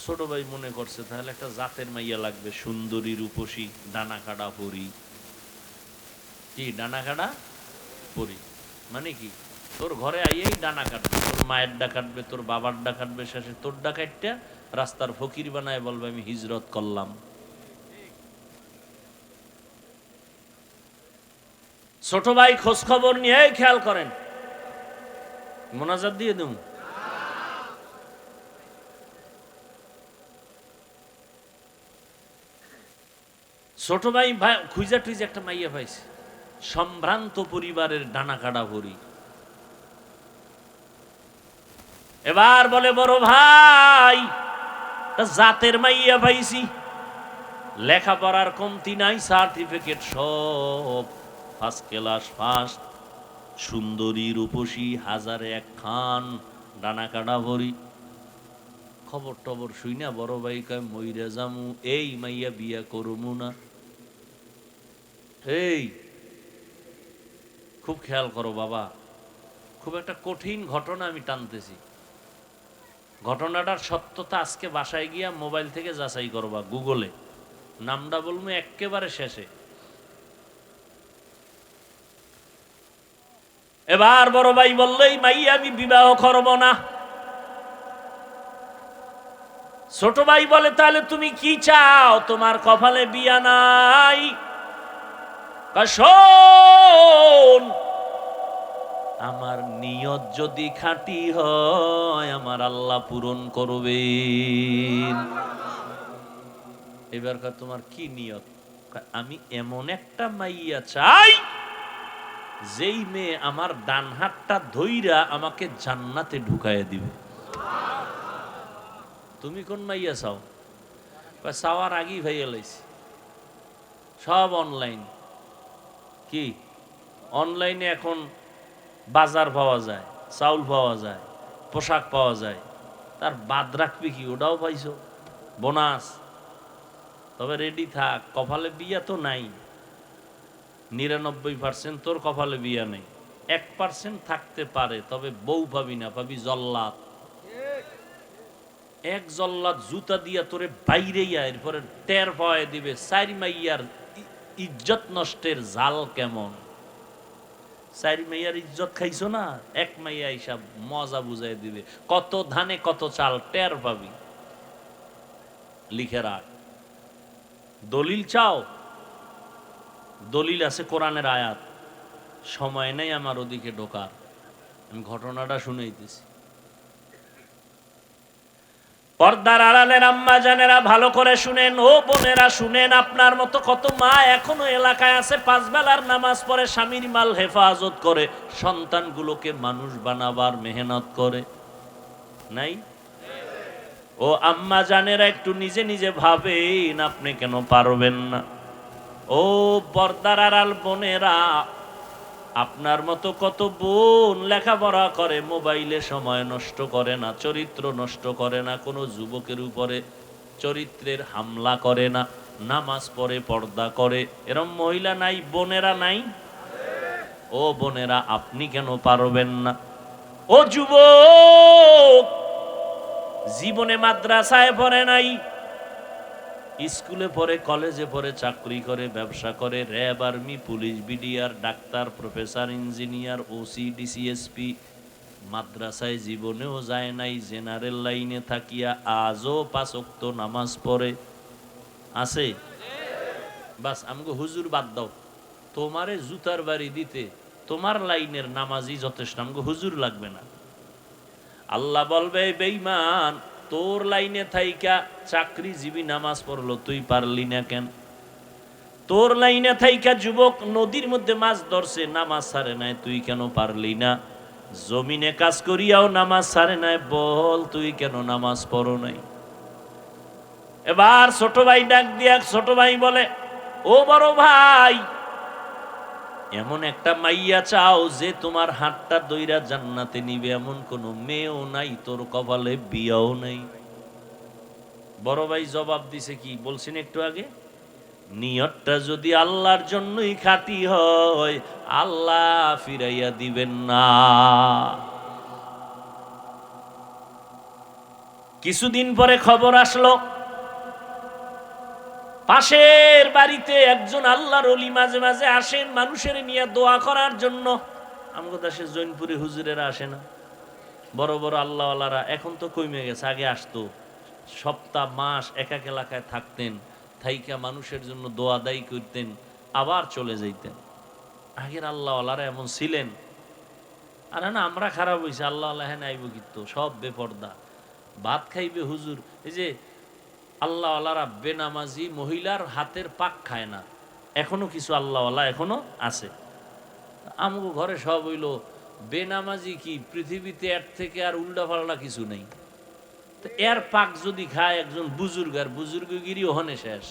ছোট ভাই মনে করছে তাহলে একটা জাতের মাইয়া লাগবে, সুন্দরী রূপসী ডানা কাটা পরি। কি ডানা কাটা পরি মানে কি? তোর ঘরে আইয়েই ডানা কাটবে, তোর মায়ের ডা কাটবে, তোর বাবার ডা কাটবে, শেষে তোর ডা কাটটা রাস্তার ফকির বানায় বলবে আমি হিজরত করলাম। ছোট ভাই খোঁজ খবর নিয়ে খেয়াল করেন, মোনাজাত দিয়ে দেব। ছোট ভাই খুঁজা টুইজা একটা মাইয়া পাইছে, সম্ভ্রান্ত পরিবারের ডানা কাটা ভরি। এবার বলে, বড় ভাই জাতের মাইয়া পাইছি, লেখাপড়ার কমতি নাই, সার্টিফিকেট সব ফার্স্ট ক্লাস ফার্স্ট, সুন্দরী রূপসী হাজারে এক খান, ডানা কাটা ভরি। খবর টবর শুই না বড় ভাই কয় মইরা জামু, এই মাইয়া বিয়া করমু না। এই খুব খেয়াল করো বাবা, খুব একটা কঠিন ঘটনা আমি টানতেছি। ঘটনাটার সত্যতা আজকে বাসায় গিয়া মোবাইল থেকে যাচাই করবা, গুগলে নামটা বলবো একেবারে শেষে। এবার বড় ভাই বললেই মাইয়া আমি বিবাহ করব না। ছোট ভাই বলে, তাহলে তুমি কি চাও? তোমার কপালে বিয়া নাই? শোন, আমার নিয়ত যদি খাঁটি হয় আমার আল্লাহ পূরণ করবেন। এবারকার তোমার কি নিয়ত? আমি এমন একটা মাইয়া চাই যেই মেয়ে আমার ডান হাতটা ধইরা আমাকে জান্নাতে ঢুকাইয়া দিবে। তুমি কোন মাইয়া চাও? চাওয়ার আগেই ভাইয়া লাইছি, সব অনলাইন। কি অনলাইনে এখন বাজার পাওয়া যায়, চাউল পাওয়া যায়, পোশাক পাওয়া যায়, তার বাদ রাখবি কি? ওটাও পাইছো বোনাস। তবে রেডি থাক, কপালে বিয়া তো নাই। 99% তোর কপালে বিয়া নেই, 1% থাকতে পারে, তবে বউ পাবি না, পাবি জল্লাদ। এক জল্লাদ জুতা দিয়া তোরে বাইরে এরপরে টের পাওয়ায় দিবে চারি মাইয়ার ইজ্জত নষ্টের জাল কেমন। চারি মাইয়ার ইজ্জত খাইছো না, এক মাইয়া হিসাব মজা বুঝাই দিবে, কত ধানে কত চাল টের পাবি। লিখে রাখ। দলিল চাও? দলিল আছে কোরআনের আয়াত। সময় নেই আমার ওদিকে ঢোকার, আমি ঘটনাটা শুনাইতেছি। পর্দার আড়ালের আম্মা জানেরা ভালো করে শুনেন, ও বোনেরা শুনেন। আপনার মতো কত মা এখনো এলাকায় আছে, 5 বেলার নামাজ পড়ে, স্বামীর মাল হেফাজত করে, সন্তানগুলোকে মানুষ বানাবার মেহনত করে নাই? ও আম্মা জানেরা একটু নিজে নিজে ভাবেন, আপনি কেন পারবেন না? ও পর্দার আড়াল বোনেরা, আপনার মতো কত বোন লেখাপড়া করে, মোবাইলে সময় নষ্ট করে না, চরিত্র নষ্ট করে না, কোনো যুবকের উপরে চরিত্রের হামলা করে না, নামাজ পড়ে, পর্দা করে, এরম মহিলা নাই? বোনেরা নাই? ও বোনেরা, আপনি কেন পারবেন না? ও যুবক, জীবনে মাদ্রাসায় পড়ে নাই, স্কুলে পড়ে, কলেজে পড়ে, চাকরি করে, ব্যবসা করে, RAB, army, police, BDR, doctor, professor, engineer, OC, DC SP, মাদ্রাসায় জীবনেও যায় নাই, জেনারেল লাইনে থাকিয়া আজও 5 ওয়াক্ত নামাজ পড়ে। আছে? বাস আমাকে হুজুর বাদ দাও, তোমারে জুতার বাড়ি দিতে তোমার লাইনের নামাজই যথেষ্ট, আমাকে হুজুর লাগবে না। আল্লাহ বলবে বেঈমান, তোর লাইনে থাইকা চাকরিজীবী নামাজ পড়লো, তুই পারলি না কেন? তোর লাইনে থাইকা যুবক নদীর মধ্যে মাছ ধরছে, নামাজ ছাড়ে নাই, তুই কেন পারলি না? জমিনে কাজ করিয়াও নামাজ ছাড়ে নাই, বল তুই কেন নামাজ পড়ো নাই? এবার ছোট ভাই ডাক দিয়া ছোট ভাই বলে, ও বড় ভাই, এমন একটা মাইয়া চাও যে তোমার হাতটা দইরা জান্নাতে নিবে, এমন কোন মেয়েও নাই, তোর কপালে বিয়াও নাই। বড় ভাই জবাব দিছে কি বলছেন একটু আগে, নিয়তটা যদি আল্লাহর জন্যই খাঁটি হয় আল্লাহ ফিরাইয়া দিবেন না। কিছুদিন পরে খবর আসলো, পাশের বাড়িতে একজন আল্লাহর ওলি মাঝে মাঝে আসেন মানুষের নিয়ে দোয়া করার জন্য। আমাদের দেশে জৈনপুরে হুজুরেরা আসে না? বড় বড় আল্লাহওয়ালারা এখন তো কমে গেছে, আগে আসতো, সপ্তাহ মাস এক এক এলাকায় থাকতেন, থাইকা মানুষের জন্য দোয়া দায়ী করতেন, আবার চলে যাইতেন। আগের আল্লাহওয়ালারা এমন ছিলেন। আর না আমরা খারাপ হয়েছে, আল্লাহ হ্যাঁ আইব কিন্তু সব বেপর্দা, ভাত খাইবে হুজুর। এই যে আল্লাহওয়ালারা বেনামাজি মহিলার হাতের পাক খায় না, এখনো কিছু আল্লাহওয়ালা এখনো আছে। আমগো ঘরে সব হইল বেনামাজি, কি পৃথিবীতে এর থেকে আর উল্টা পাল্টা কিছু নেই। তো এর পাক যদি খায় একজন বুজুর্গ, আর বুজুর্গগিরি ওখানে শেষ।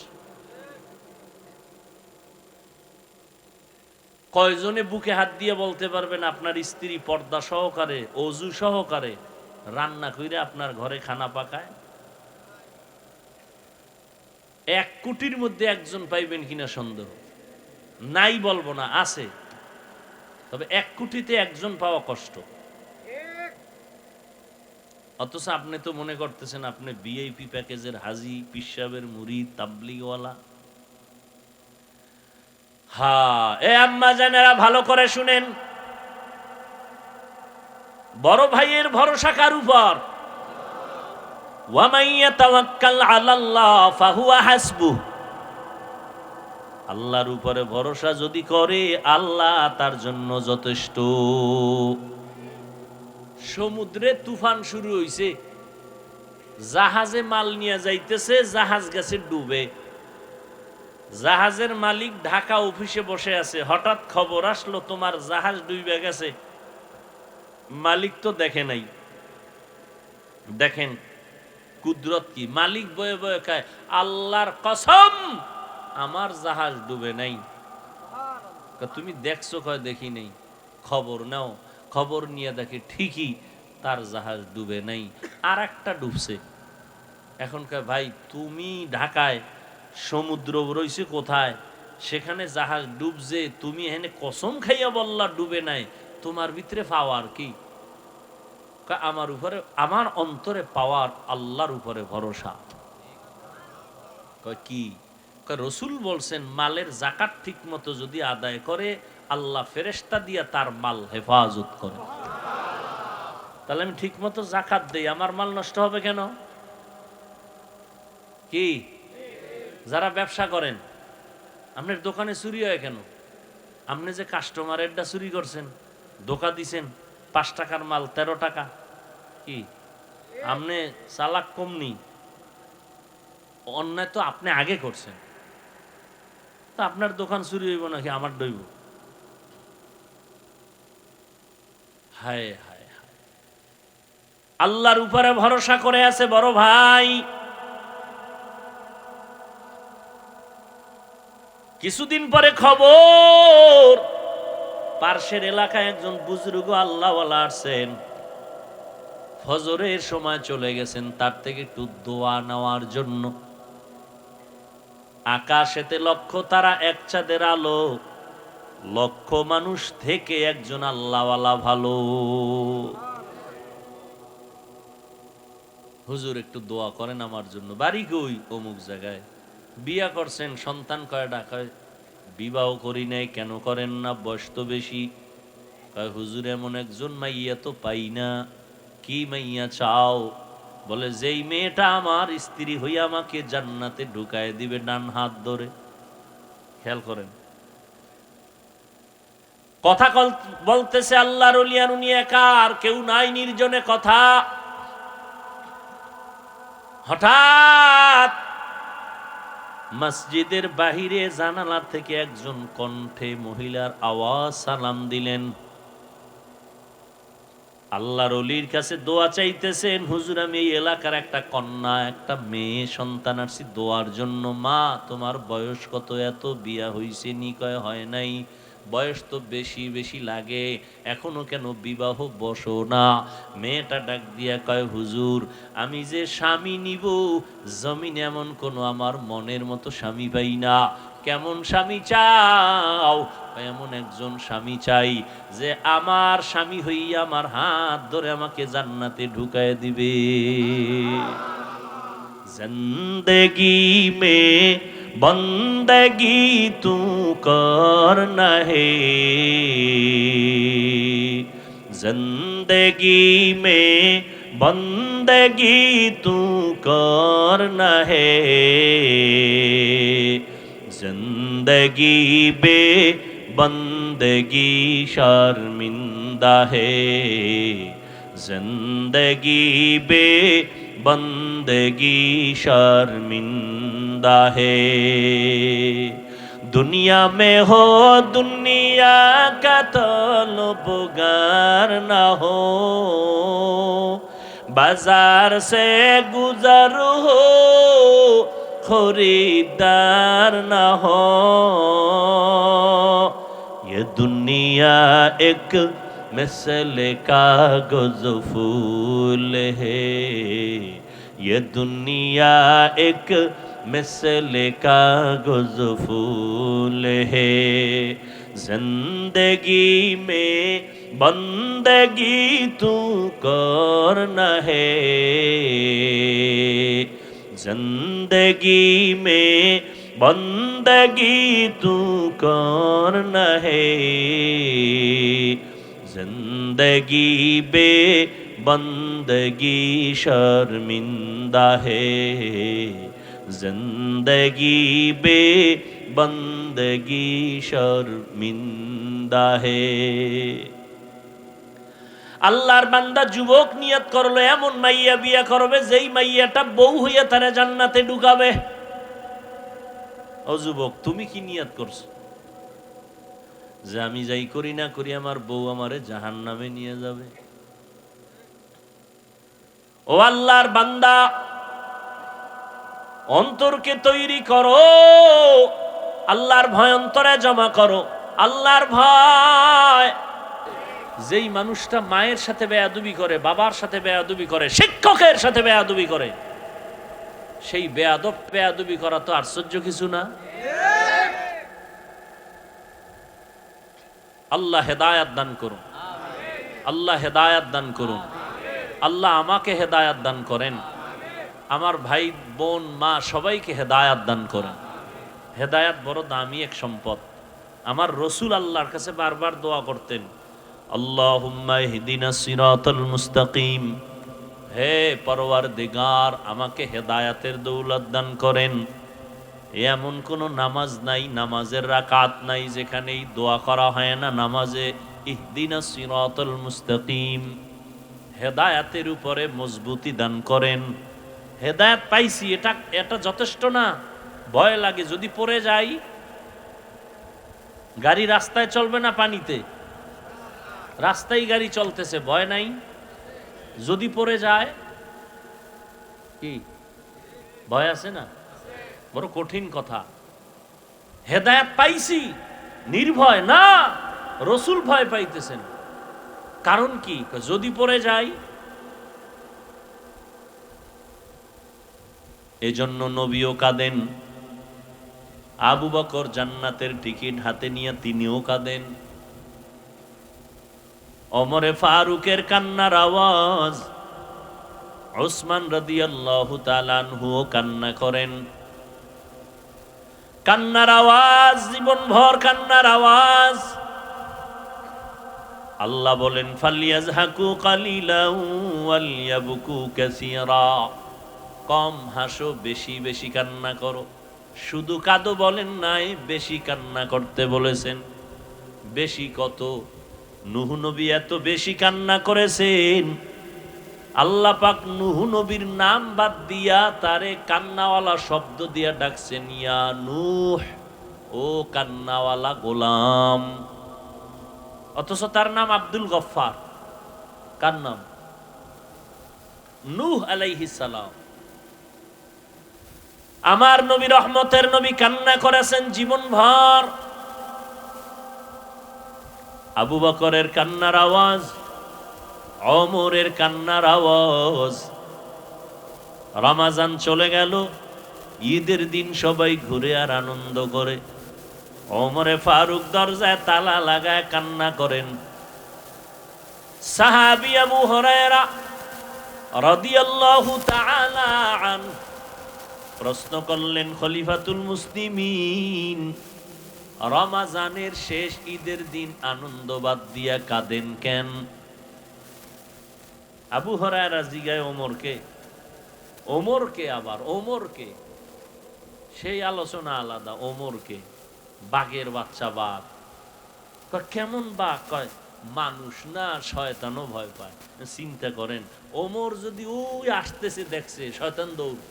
কয়জনে বুকে হাত দিয়ে বলতে পারবেন আপনার স্ত্রী পর্দা সহকারে অজু সহকারে রান্না কইরা আপনার ঘরে খানা পাকায়? 1 কোটির মধ্যে একজন পাইবেন কিনা সন্দেহ, নাই বলবো না, আছে, তবে 1 কোটিতে একজন পাওয়া কষ্ট। অথচ আপনি তো মনে করতেছেন আপনি ভিআইপি প্যাকেজের হাজি, পিসাবের মুরিদ, তাবলিগওয়ালা। হ্যাঁ, এ আম্মা জানেরা ভালো করে শুনেন, বড় ভাইয়ের ভরসা কার উপর? ওয়া মান ইয়াতাওয়াক্কাল আলাল্লাহ ফাহুয়া হাসবুহ। আল্লাহর উপরে ভরসা যদি করে আল্লাহ তার জন্য যথেষ্ট। সমুদ্রে তুফান শুরু হইছে, জাহাজে মাল নিয়ে যাইতেছে, জাহাজ গেছে ডুবে। জাহাজের মালিক ঢাকা অফিসে বসে আছে, হঠাৎ খবর আসলো তোমার জাহাজ ডুবে গেছে। মালিক তো দেখে নাই। দেখেন কুদরত কি, মালিক বয়ে বয়ে খায়, আল্লাহর কসম আমার জাহাজ ডুবে নাই। তুমি দেখছো? কয় দেখি নেই। খবর নাও, খবর নিয়ে দেখে ঠিকই তার জাহাজ ডুবে নাই, আর একটা ডুবছে। এখনকার ভাই তুমি ঢাকায়, সমুদ্র রইছে কোথায়, সেখানে জাহাজ ডুবছে, তুমি এখানে কসম খাইয়া বললা ডুবে নাই, তোমার ভিতরে পাওয়ার কি? আমার উপরে, আমার অন্তরে পাওয়ার আল্লাহর উপরে ভরসা। কয় কি? রসুল বলছেন মালের জাকাত ঠিক মতো যদি আদায় করে আল্লাহ ফেরেশতা দিয়া তার মাল হেফাজত করে। তাহলে আমি ঠিক মতো জাকাত দেই, আমার মাল নষ্ট হবে কেন? কি যারা ব্যবসা করেন, আপনার দোকানে চুরি হয় কেন? আপনি যে কাস্টমারেরটা চুরি করছেন, ধোকা দিছেন, 5 টাকার মাল 13 টাকা, কি আপনি চালাক কমনি? অন্যায় তো আপনি আগে করছেন, তা আপনার দোকান চুরি হইব নাকি আমার ডইব? হায় হায় হায়, আল্লাহর উপরে ভরসা করে আছে বড় ভাই। কিছুদিন পরে খবর, পার্শ্বের এলাকায় একজন বুজুর্গ আল্লাহওয়ালা আসছেন, ফজরের সময় চলে গেছেন তার থেকে একটু দোয়া নেওয়ার জন্য। আকাশেতে লক্ষ তারা, এক চাঁদের আলো, লক্ষ মানুষ থেকে একজন আল্লাহওয়ালা ভালো। হুজুর একটু দোয়া করেন আমার জন্য। বাড়ি কই? অমুক জায়গায়। বিয়া করছেন? সন্তান কয়টা? কয় বিবাহ করি নাই। কেন করেন না? বয়স তো বেশি। কয় হুজুর এমন একজন মাইয়া তো পাই না। কি মাইয়া চাও? বলে যেই মেয়েটা আমার স্ত্রী হইয়া আমাকে জান্নাতে ঢুকায় দিবে ডান হাত ধরে। খেয়াল করেন, কথা বলতেছে আল্লাহর ওলি আর উনি একা, আর কেউ নাই, নির্জনে কথা। হঠাৎ মসজিদের বাহিরে জানালা থেকে একজন কণ্ঠে মহিলার আওয়াজ সালাম দিলেন। আল্লাহর ওলির কাছে দোয়া চাইতেছেন, হুজুর আমি এই এলাকার একটা কন্যা, একটা মেয়ে সন্তান আসছি দোয়ার জন্য। মা তোমার বয়স কত? এত বিয়া হইছে নি? কয় হয় নাই। বয়স তো বেশি বেশি লাগে, এখনো কেন বিবাহ বসো না? মেয়েটা ডাক দিয়া কয়, হুজুর আমি যে স্বামী নিব, জমিনে এমন কোনো আমার মনের মতো স্বামী পাই না। কেমন স্বামী চাও? এমন একজন স্বামী চাই যে আমার স্বামী হইয়া আমার হাত ধরে আমাকে জান্নাতে ঢুকায় দিবে। জিন্দেগি মে বন্দগি তু করনা হে, জিন্দেগি মে বন্দগি তু করনা হে, जिंदगी बे बंदगी शर्मिंदा है, जिंदगी बे बंदगी शर्मिंदा है। दुनिया में हो दुनिया का तलबगार ना हो, बाजार से गुजर हो खरीदार ना हो। ये दुनिया एक मिसल कागज फूल है, ये दुनिया एक मिसल कागज फूल है। जिंदगी में बंदगी तू करना है, जिंदगी में बंदगी तू करना है, जिंदगी बे बंदगी शर्मिंदा है, जिंदगी बे बंदगी शर्मिंदा है। আল্লাহর বান্দা যুবক নিয়ত করলো এমন মাইয়া বিয়া করবে যেই মাইয়াটা বউ হইয়া তারে জান্নাতে ঢুকাবে। ও যুবক তুমি কি নিয়ত করছো? যে আমি যাই করি না করি আমার বউ আমারে জাহান্নামে নিয়ে যাবে। ও আল্লাহর বান্দা অন্তরকে তৈরি করো, আল্লাহর ভয় অন্তরে জমা করো। আল্লাহর ভয়। যেই মানুষটা মায়ের সাথে বেয়াদবি করে, বাবার সাথে বেয়াদবি করে, শিক্ষকের সাথে বেয়াদবি করে, সেই বেয়াদবি করা তো আশ্চর্য কিছু না। আল্লাহ হেদায়াত দান করুন, আল্লাহ হেদায়াত দান করুন, আল্লাহ আমাকে হেদায়াত দান করেন, আমার ভাই বোন মা সবাইকে হেদায়াত দান করেন। হেদায়াত বড় দামি এক সম্পদ। আমার রসুল আল্লাহর কাছে বারবার দোয়া করতেন, আল্লাহুম্মা ইহদিনাস সিরাতাল মুস্তাকিম, হে পরওয়ারদিগার আমাকে হেদায়াতের দৌলত দান করেন। এমন কোন নামাজ নাই, নামাজের রাকাত নাই যেখানে এই দোয়া করা হয় না। নামাজে ইহদিনাস সিরাতাল মুস্তাকিম, হেদায়াতের উপরে মজবুতি দান করেন। হেদায়াত পাইছি, এটা যথেষ্ট না। ভয় লাগে যদি পড়ে যাই। গাড়ি রাস্তায় চলবে না পানিতে? রাস্তায় গাড়ি চলতেছে, ভয় নাই? যদি পড়ে যায় কি ভয় আছে না? বড় কঠিন কথা। হেদায়াত পাইছি নির্ভয় না, রসুল ভয় পাইতেছেন। কারণ কি? যদি পড়ে যাই। এজন্য নবীও কাঁদেন, আবু বকর জান্নাতের টিকিট হাতে নিয়ে তিনিও কাঁদেন। ওমরে ফারুকের কান্নার আওয়াজ, উসমান রাদিয়াল্লাহু তাআলা আনহুও কান্না করেন। কান্নার আওয়াজ, জীবনভর কান্নার আওয়াজ। আল্লাহ বলেন, ফালিয়াজহাকু কালিলাও ওয়ালিয়াবকু কাসীরা, কম হাসো বেশি বেশি কান্না করো। শুধু কাঁদো বলেন নাই, বেশি কান্না করতে বলেছেন। বেশি কত? নূহ নবী এত বেশি কান্না করেছেন, আল্লাহ পাক নূহ নবীর নাম বাদ দিয়া তারে কান্নাওয়ালা শব্দ দিয়া ডাকছেন, ইয়া নূহ, ও কান্নাওয়ালা গোলাম। অথচ তার নাম আব্দুল গফফার। কার নাম? নূহ আলাইহিস সালাম। আমার নবী, রহমতের নবী, কান্না করেছেন জীবনভর। আবু বকরের কান্নার আওয়াজ, ওমরের কান্নার আওয়াজ। রমাজান চলে গেল, ঈদের দিন সবাই ঘুরে আর আনন্দ করে। ওমরে ফারুক দরজায় তালা লাগায় কান্না করেন। সাহাবী আবু হুরায়রা রাদিয়াল্লাহু তাআলা আনহু প্রশ্ন করলেন, খলিফাতুল মুসলিমিন, রমাজানের শেষ ঈদের দিন আনন্দ বাদ দিয়া কাঁদেন কেন? আবু হুরায়রা জিগায় ওমরকে, ওমরকে আবার ওমরকে, সেই আলোচনা আলাদা। ওমরকে, বাঘের বাচ্চা বাঘ। কেমন বাঘ? কয় মানুষ না, শয়তানও ভয় পায়। চিন্তা করেন, ওমর যদি ওই আসতেছে দেখছে, শয়তান দৌড়।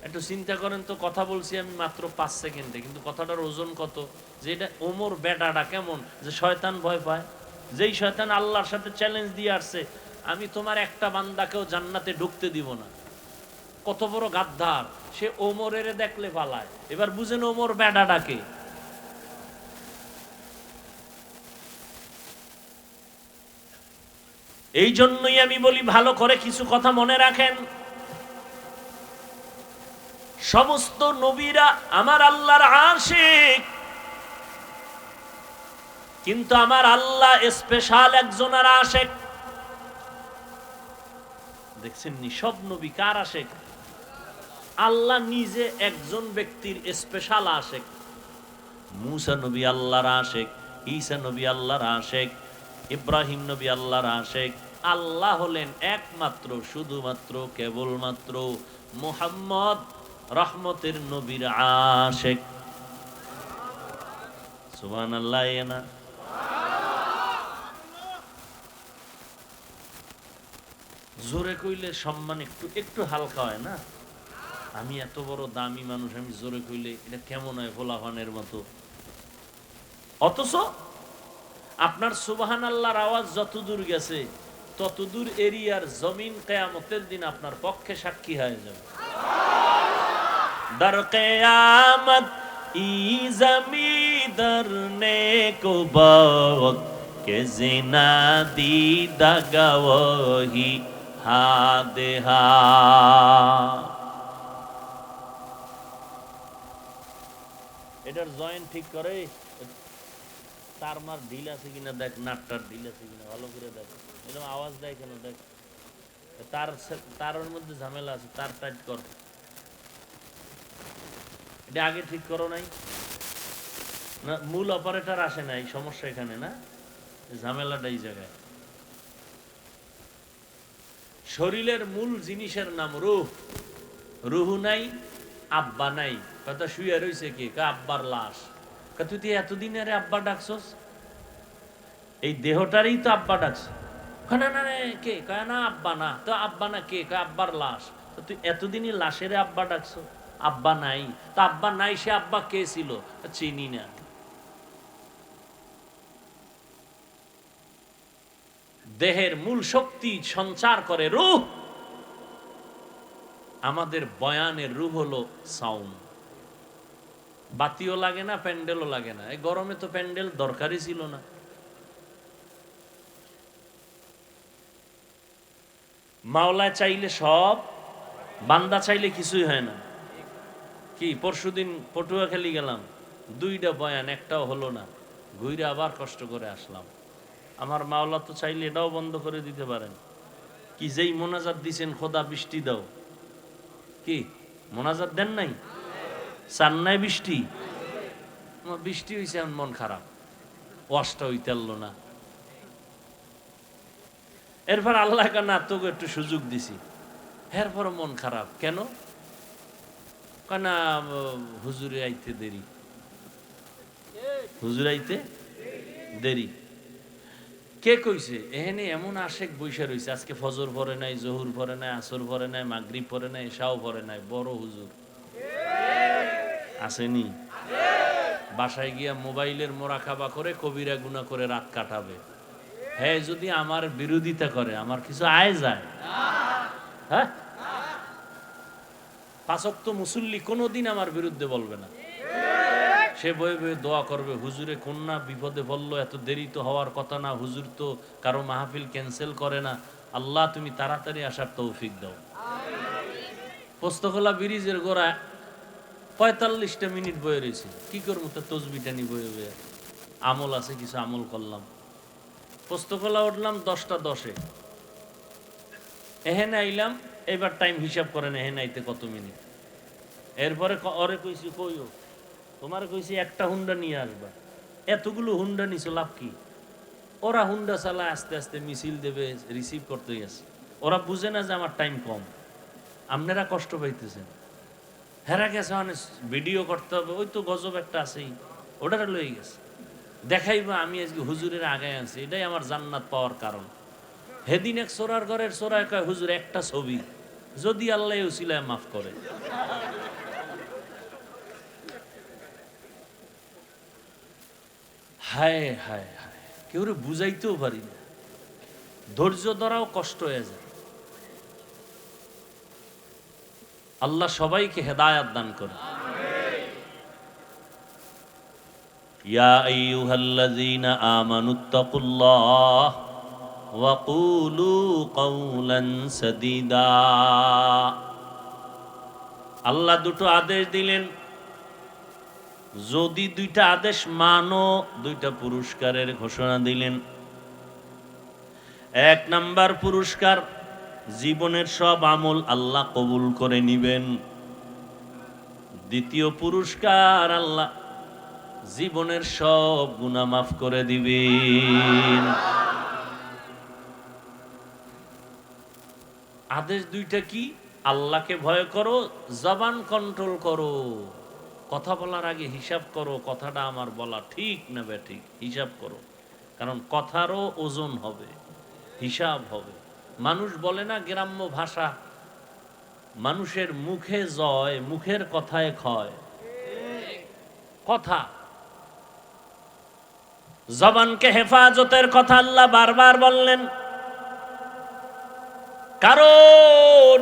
একটু চিন্তা করেন তো, কথা বলছি আমি মাত্র 5 সেকেন্ডে, কিন্তু কথাটার ওজন কত। যে এটা ওমর বেটাটা কেমন যে শয়তান ভয় পায়। যেই শয়তান আল্লাহর সাথে চ্যালেঞ্জ দিয়ে আসছে, আমি তোমার একটা বান্দাকেও জান্নাতে ঢুকতে দিব না। কত বড় গাদ্দার সে, ওমরের দেখলে পালায়। এবার বুঝেন ওমর বেটাটাকে। এই জন্যই আমি বলি, ভালো করে কিছু কথা মনে রাখেন। সমস্ত নবীরা আমার আল্লাহর আশিক, কিন্তু আমার আল্লাহ স্পেশাল একজনের আশিক। দেখছেন নি, সব নবী কার আশিক? আল্লাহ নিজে একজন ব্যক্তির স্পেশাল আশিক। মূসা নবী আল্লাহর আশিক, ঈসা নবী আল্লাহর আশিক, ইব্রাহিম নবী আল্লাহর আশিক। আল্লাহ হলেন একমাত্র, শুধুমাত্র, কেবলমাত্র মুহাম্মদ রহমতের নবীর আশিক। সুবহানাল্লাহ। না জোরে কইলে সম্মান একটু একটু হালকা হয় না? আমি এত বড় দামি মানুষ, আমি জোরে কইলে এটা কেমন হয়, ভোলাভানের মতো। অথচ আপনার সুবহানাল্লাহর আওয়াজ যতদূর গেছে, ততদূর এরিয়ার জমিন কিয়ামতের দিন আপনার পক্ষে সাক্ষী হয়ে যাবে। در قیامت ای زمین درنے کو بہت کہ زنا دیدہ گواہی حادثہ। এটার জয়েন্ট ঠিক করে, তার মার ঢিল আছে কিনা দেখ, নাটটার ঢিল আছে কিনা ভালো করে দেখ। এরকম আওয়াজ দেয় কেন দেখ, তার মধ্যে ঝামেলা আছে, তার টাইট কর। এটা আগে ঠিক করো নাই না? মূল অপারেটর আসে নাই, সমস্যা এখানে না, ঝামেলাটা এই জায়গায়। শরীরের মূল জিনিসের নাম রূহ। রুহু নাই, আব্বা নাই। কথা শুয়ে রয়েছে কি? আব্বার লাশ। তুই তো এতদিন আরে আব্বা ডাকছস, এই দেহটারই তো আব্বা ডাকছ। না না কে কয় না আব্বা না, তো আব্বা না কে কয় আব্বার লাশ। তো তুই এতদিনই লাশের আব্বা ডাকছ, আব্বা নাই। তো আব্বা নাই, সে আব্বা কে ছিল? চিনি না। দেহের মূল শক্তি সঞ্চার করে রূহ। আমাদের বয়ানের রূহ হলো সাউন্ড। বাতিও লাগে না, প্যান্ডেলও লাগে না। এই গরমে তো প্যান্ডেল দরকারই ছিল না। মাওলা চাইলে সব, বান্দা চাইলে কিছুই হয় না। কি পরশুদিন পটুয়াখালী গেলাম, 2টা বয়ান, একটাও হলো না। ঘুরে আবার কষ্ট করে আসলাম। আমার মাওলা তো চাইলে এটাও বন্ধ করে দিতে পারেন। কি যেই মোনাজাত দিছেন, খোদা বৃষ্টি দাও, কি মোনাজাত দেন নাই? চান নাই বৃষ্টি? বৃষ্টি হয়েছে, এমন মন খারাপ, ওয়াশটা হইতে পারলো না। এরপর আল্লাহ না তোকে একটু সুযোগ দিছি, এরপর মন খারাপ কেন? কানা হুজুরে আইতে দেরি, হুজুর আইতে দেরি। কে কইছে? এখানে এমন আশেক বৈশা রয়েছে, আজকে ফজর পরে নাই, জহুর পরে নাই, আসর পরে নাই, মাগরিব পরে নাই, এশাও পরে নাই, বড় হুজুর আসেনি? বাসায় গিয়া মোবাইলের মোরাকাবা করে কবিরা গুনাহ করে রাত কাটাবে। হ্যাঁ, যদি আমার বিরোধিতা করে আমার কিছু আয় যায়? হ্যাঁ, পাঁচ ওয়াক্ত মুসল্লি কোনোদিন আমার বিরুদ্ধে বলবে না। সে বয়ে বয়ে দোয়া করবে, হুজুরে কন্যা বিপদে পড়লো, এত দেরি তো হওয়ার কথা না, হুজুর তো কারো মাহফিল ক্যান্সেল করে না, আল্লাহ তুমি তাড়াতাড়ি আসার তৌফিক দাও। পোস্তখোলা ব্রিজের গোড়ায় 45টা মিনিট বয়ে রয়েছে, কি করবো? তো তসবিটা নি বয়ে বয়ে আমল আছে, কিছু আমল করলাম। পোস্তখোলা উঠলাম 10টা 10-এ, এহেনে আইলাম, এবার টাইম হিসাব করেন এহেনে আইতে কত মিনিট। এরপরে ওরে কইছি, কইও তোমার কইছি একটা হুন্ডা নিয়ে আসবা, এতগুলো হুন্ডা নিছো লাভ কি? ওরা হুন্ডা চালায় আস্তে আস্তে মিছিল দেবে, রিসিভ করতে গেছে। ওরা বুঝে না যে আমার টাইম কম, আপনারা কষ্ট পাইতেছেন। হেরা গেছে অনেক ভিডিও করতে হবে, ওই তো গজব একটা আছেই, ওটারে লয়ে গেছে দেখাইবা আমি আজকে হুজুরের আগে আছি, এটাই আমার জান্নাত পাওয়ার কারণ। হেদিন এক সোরার ঘরের সোরায় কয়, হুজুর একটা ছবি যদি আল্লাহ উসিলায় মাফ করে। হায় হায় হায়, কেউ বুঝাইতেও পারি না, ধৈর্য ধরাও কষ্ট হয়ে যায়। আল্লাহ সবাইকে হেদায়াত দান করে। ইয়া আইয়ুহাল্লাযীনা আমানুত্তাকুল্লাহ ওয়া কুলু কাওলান সাদীদা। আল্লাহ দুটো আদেশ দিলেন, যদি দুইটা আদেশ মানো দুইটা পুরস্কারের ঘোষণা দিলেন। এক নাম্বার পুরস্কার, জীবনের সব আমল আল্লাহ কবুল করে নিবেন। দ্বিতীয় পুরস্কার, আল্লাহ জীবনের সব গুনাহ মাফ করে দিবেন। আদেশ দুইটা কি? আল্লাহকে ভয় করো, জবান কন্ট্রোল করো, কথা বলার আগে হিসাব করো, কথাটা আমার বলা ঠিক না বেঠিক হিসাব করো, কারণ কথারও ওজন হবে, হিসাব হবে। মানুষ বলে না গ্রাম্য ভাষা, মানুষের মুখে জয়, মুখের কথায় ক্ষয়। কথা, জবানকে হেফাজতের কথা আল্লাহ বারবার বললেন, কারণ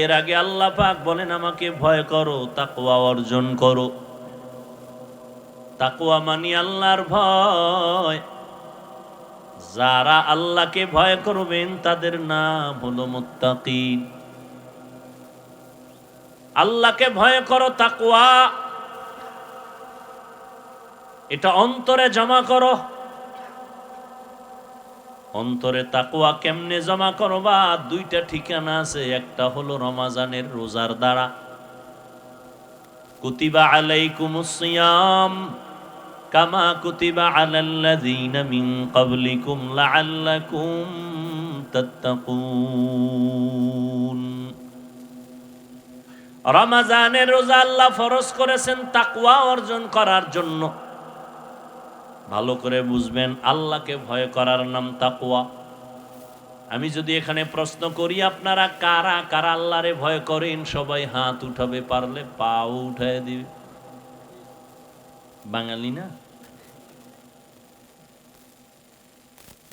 এর আগে আল্লাহ পাক বলেন আমাকে ভয় করো, তাকওয়া অর্জন করো। তাকওয়া মানি আল্লাহর ভয়। যারা আল্লাহকে ভয় করবেন তাদের নাম হলো মুত্তাকিন। আল্লাহকে ভয় করো, তাকওয়া এটা অন্তরে জমা করো। অন্তরে তাকওয়া কেমনে জমা করবা? দুইটা ঠিকানা আছে, একটা হলো রমাজানের রোজার দ্বারা। কুতিবা আলাইকুমুস সিয়াম কামা কুতিবা আলাল্লাযীনা মিন ক্বাবলিকুম লাআল্লাকুম তাত্তাকুন। রমাজানের রোজা আল্লাহ ফরজ করেছেন তাকওয়া অর্জন করার জন্য। ভালো করে বুঝবেন, আল্লাহকে ভয় করার নাম তাকওয়া। আমি যদি এখানে প্রশ্ন করি আপনারা কারা কারা আল্লাহরে ভয় করেন, সবাই হাত উঠাবে, পারলে পাও উঠায় দিবে। বাঙালি না,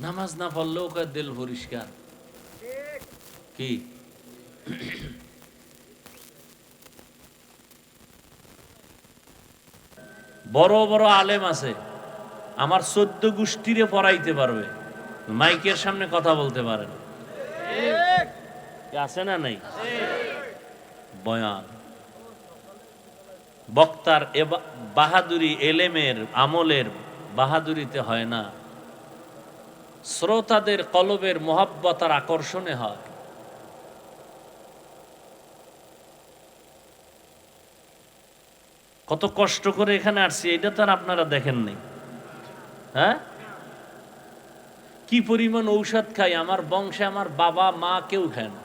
নামাজ না পড়লেও কয় দিল পরিষ্কার। কি বড় বড় আলেম আছে, আমার 14 গোষ্ঠীরে পড়াইতে পারবে, মাইকের সামনে কথা বলতে পারে না। আছে না নাই? বয়ান বক্তার বাহাদুরি এলেমের আমলের বাহাদুরিতে হয় না, শ্রোতাদের কলবের মোহাব্বত আর আকর্ষণে হয়। কত কষ্ট করে এখানে আসছি, এটা তো আর আপনারা দেখেন নাই। হ্যাঁ, কি পরিমাণ ঔষধ খাই, আমার বংশে আমার বাবা মা কেউ খায় না।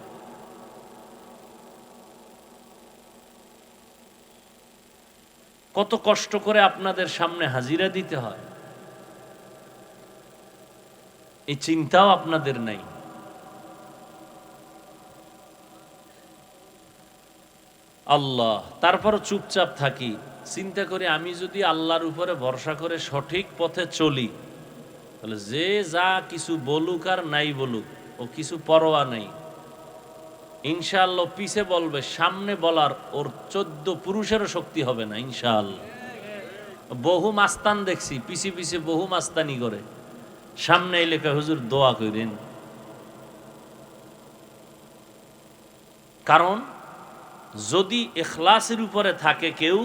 কত কষ্ট করে আপনাদের সামনে হাজিরা দিতে হয়, এই চিন্তাও আপনাদের নাই। আল্লাহ, তারপরও চুপচাপ থাকি, চিন্তা করি আমি যদি আল্লাহর উপরে ভরসা করে সঠিক পথে চলি, তাহলে যে যা কিছু বলুক আর নাই বলুক, ও কিছু পরোয়া নাই। ইনশাআল্লাহ পিছে বলবে, সামনে বলার ওর 14 পুরুষেরও শক্তি হবে না ইনশাআল্লাহ। বহু মাস্তান দেখছি পিছে পিছে বহু মাস্তানি করে, সামনে এলে কয় হুজুর দোয়া করেন। কারণ যদি ইখলাসের উপরে থাকে কেউ,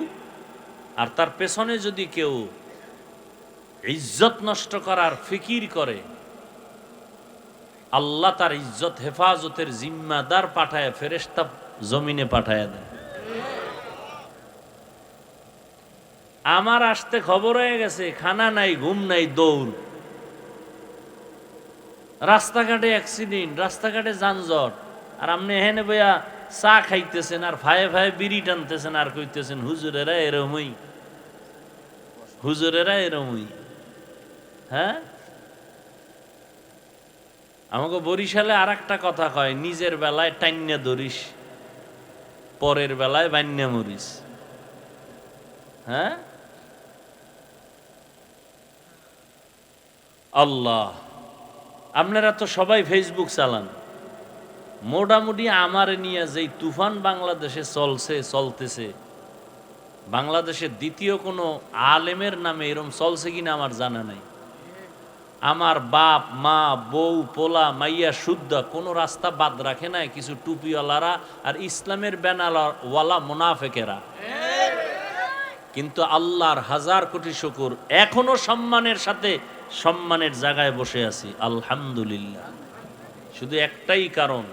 আর তার পেছনে যদি কেউ ইজ্জত নষ্ট করার ফিকির করে, আল্লাহ তার ইজ্জত হেফাজতের জিম্মাদার পাঠায়, ফেরেশতা জমিনে পাঠায় দেয়। আমার আসতে খবর হয়ে গেছে, খানা নাই ঘুম নাই দৌড়, রাস্তাঘাটে অ্যাক্সিডেন্ট, রাস্তাঘাটে যানজট, আর আপনি এখানে বইয়া চা খাইতেছেন আর ফায়ে ফায়ে বিড়ি টানতেছেন আর কইতেছেন হুজুরেরা এরমই, হুজুরেরা এরমই। হ্যাঁ, আমাকে বরিশালে আর একটা কথা কয়, নিজের বেলায় টাইন্যা ধরিস, পরের বেলায় বান্যা মরিস। হ্যাঁ, আল্লাহ, আপনারা তো সবাই ফেসবুক চালান, মোটামুটি আমার নিয়ে যেই তুফান বাংলাদেশে চলতেছে, বাংলাদেশের দ্বিতীয় কোনো আলেমের নামে এরম চলছে কিনা আমার জানা নাই। আমার বাপ মা বউ পোলা মাইয়া শুদ্ধা কোনো রাস্তা বাদ রাখে নাই, কিছু টুপিওয়ালারা আর ইসলামের ব্যানারওয়ালা মুনাফেকেরা। কিন্তু আল্লাহর হাজার কোটি শুকর, এখনো সম্মানের সাথে সম্মানের জায়গায় বসে আছি আলহামদুলিল্লাহ। শুধু একটাই কারণ,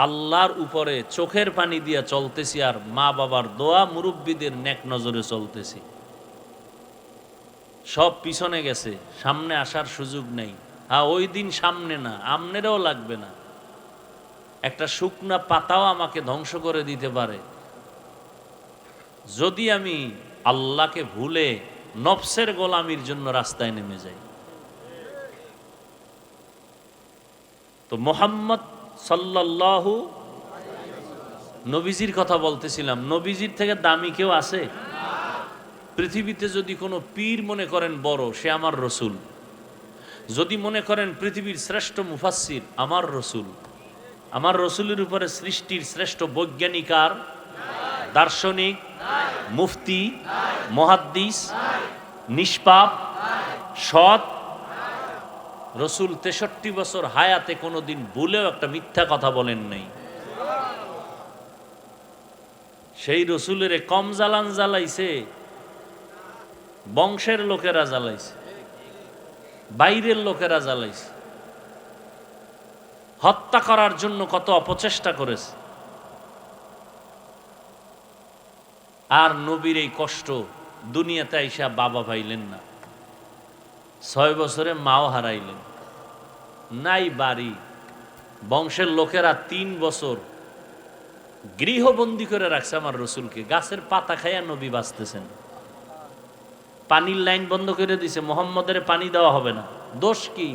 আল্লাহর উপরে চোখের পানি দিয়া চলতেছি, আর মা বাবার দোয়া মুরব্বীদের নেক নজরে চলতেছি। সব পিছনে গেছে, সামনে আসার সুযোগ নেই। হ্যাঁ, ওই দিন সামনে না, আমনেরও লাগবে না, একটা শুকনা পাতাও আমাকে ধ্বংস করে দিতে পারে যদি আমি আল্লাহকে ভুলে নফসের গোলামির জন্য রাস্তায় নেমে যাই। তো মুহাম্মদ সাল্লাল্লাহু নবীজির কথা বলতেছিলাম, নবীজির থেকে দামি কেউ আছে পৃথিবীতে? যদি কোনো পীর মনে করেন বড়, সে আমার রসুল। যদি মনে করেন পৃথিবীর শ্রেষ্ঠ মুফাসসির, আমার রসুল। আমার রসুলের উপরে সৃষ্টির শ্রেষ্ঠ বৈজ্ঞানিক আর দার্শনিক, মুফতি, মুহাদ্দিস, নিষ্পাপ, সৎ রসুল 63 বছর হায়াতে কোনোদিন ভুলেও একটা মিথ্যা কথা বলেন নাই। সেই রসুলের কম জ্বালান জ্বালাইছে বংশের লোকেরা, জ্বালাইছে বাইরের লোকেরা, জ্বালাইছে হত্যা করার জন্য কত অপচেষ্টা করেছে। আর নবীর এই কষ্ট দুনিয়াতে আইসা বাবা পাইলেন না, 6 বছরে মাও হারাইলেন, নাই বাড়ি। বংশের লোকেরা 3 বছর গৃহবন্দী করে রাখছে আমার রসুলকে। গাছের পাতা খাইয়া নবী বাঁচতেছেন, পানির লাইন বন্ধ করে দিছে, মোহাম্মদের পানি দেওয়া হবে না। দোষ কি?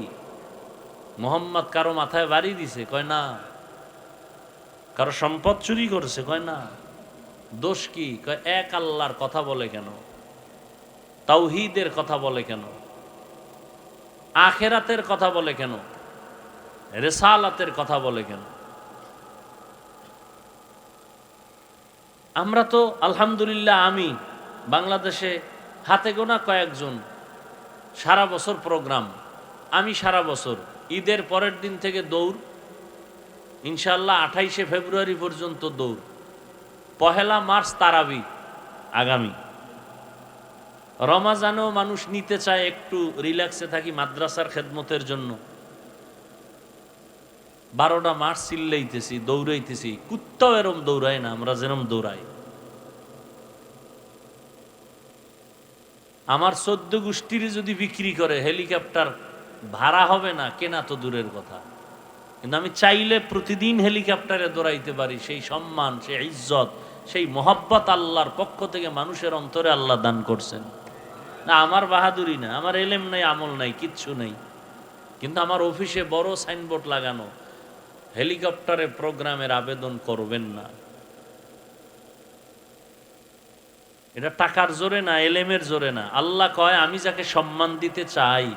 মোহাম্মদ কারো মাথায় বাড়ি দিছে? কয় না। কারো সম্পদ চুরি করছে? কয় না। দোষ কি? কয় এক আল্লাহর কথা বলে কেন, তাওহীদের কথা বলে কেন, আখেরাতের কথা বলে কেন, রিসালাতের কথা বলে কেন? আমরা তো আলহামদুলিল্লাহ, আমি বাংলাদেশে হাতে গোনা কয়েকজন সারা বছর প্রোগ্রাম, আমি সারা বছর ঈদের পরের দিন থেকে দৌড়, ইনশাআল্লাহ 28শে ফেব্রুয়ারি পর্যন্ত দৌড়, 1 মার্চ তারাবি আগামী। রমাজানেও মানুষ নিতে চায় একটু রিল্যাক্সে থাকি মাদ্রাসার খেদমতের জন্য, 12টা মার্চ চিল্লাইতেছি, দৌড়াইতেছি। কুত্তাও এরম দৌড়ায় না, আমরা যেরম দৌড়াই। আমার 14 গোষ্ঠীর যদি বিক্রি করে, হেলিকপ্টার ভাড়া হবে না, কেনা তো দূরের কথা। কিন্তু আমি চাইলে প্রতিদিন হেলিকপ্টারে দৌড়াইতে পারি। সেই সম্মান, সেই ইজ্জত, সেই মোহাব্বত আল্লাহর পক্ষ থেকে মানুষের অন্তরে আল্লাহ দান করছেন। না আমার বাহাদুরি না, আমার এলেম নাই, আমল নাই, কিচ্ছু নেই, কিন্তু আমার অফিসে বড় সাইনবোর্ড লাগানো, হেলিকপ্টারে প্রোগ্রামের আবেদন করবেন না। এটা টাকার জোরে না, এলেমের জোরে না। আল্লাহ কয় আমি যাকে সম্মান দিতে চাই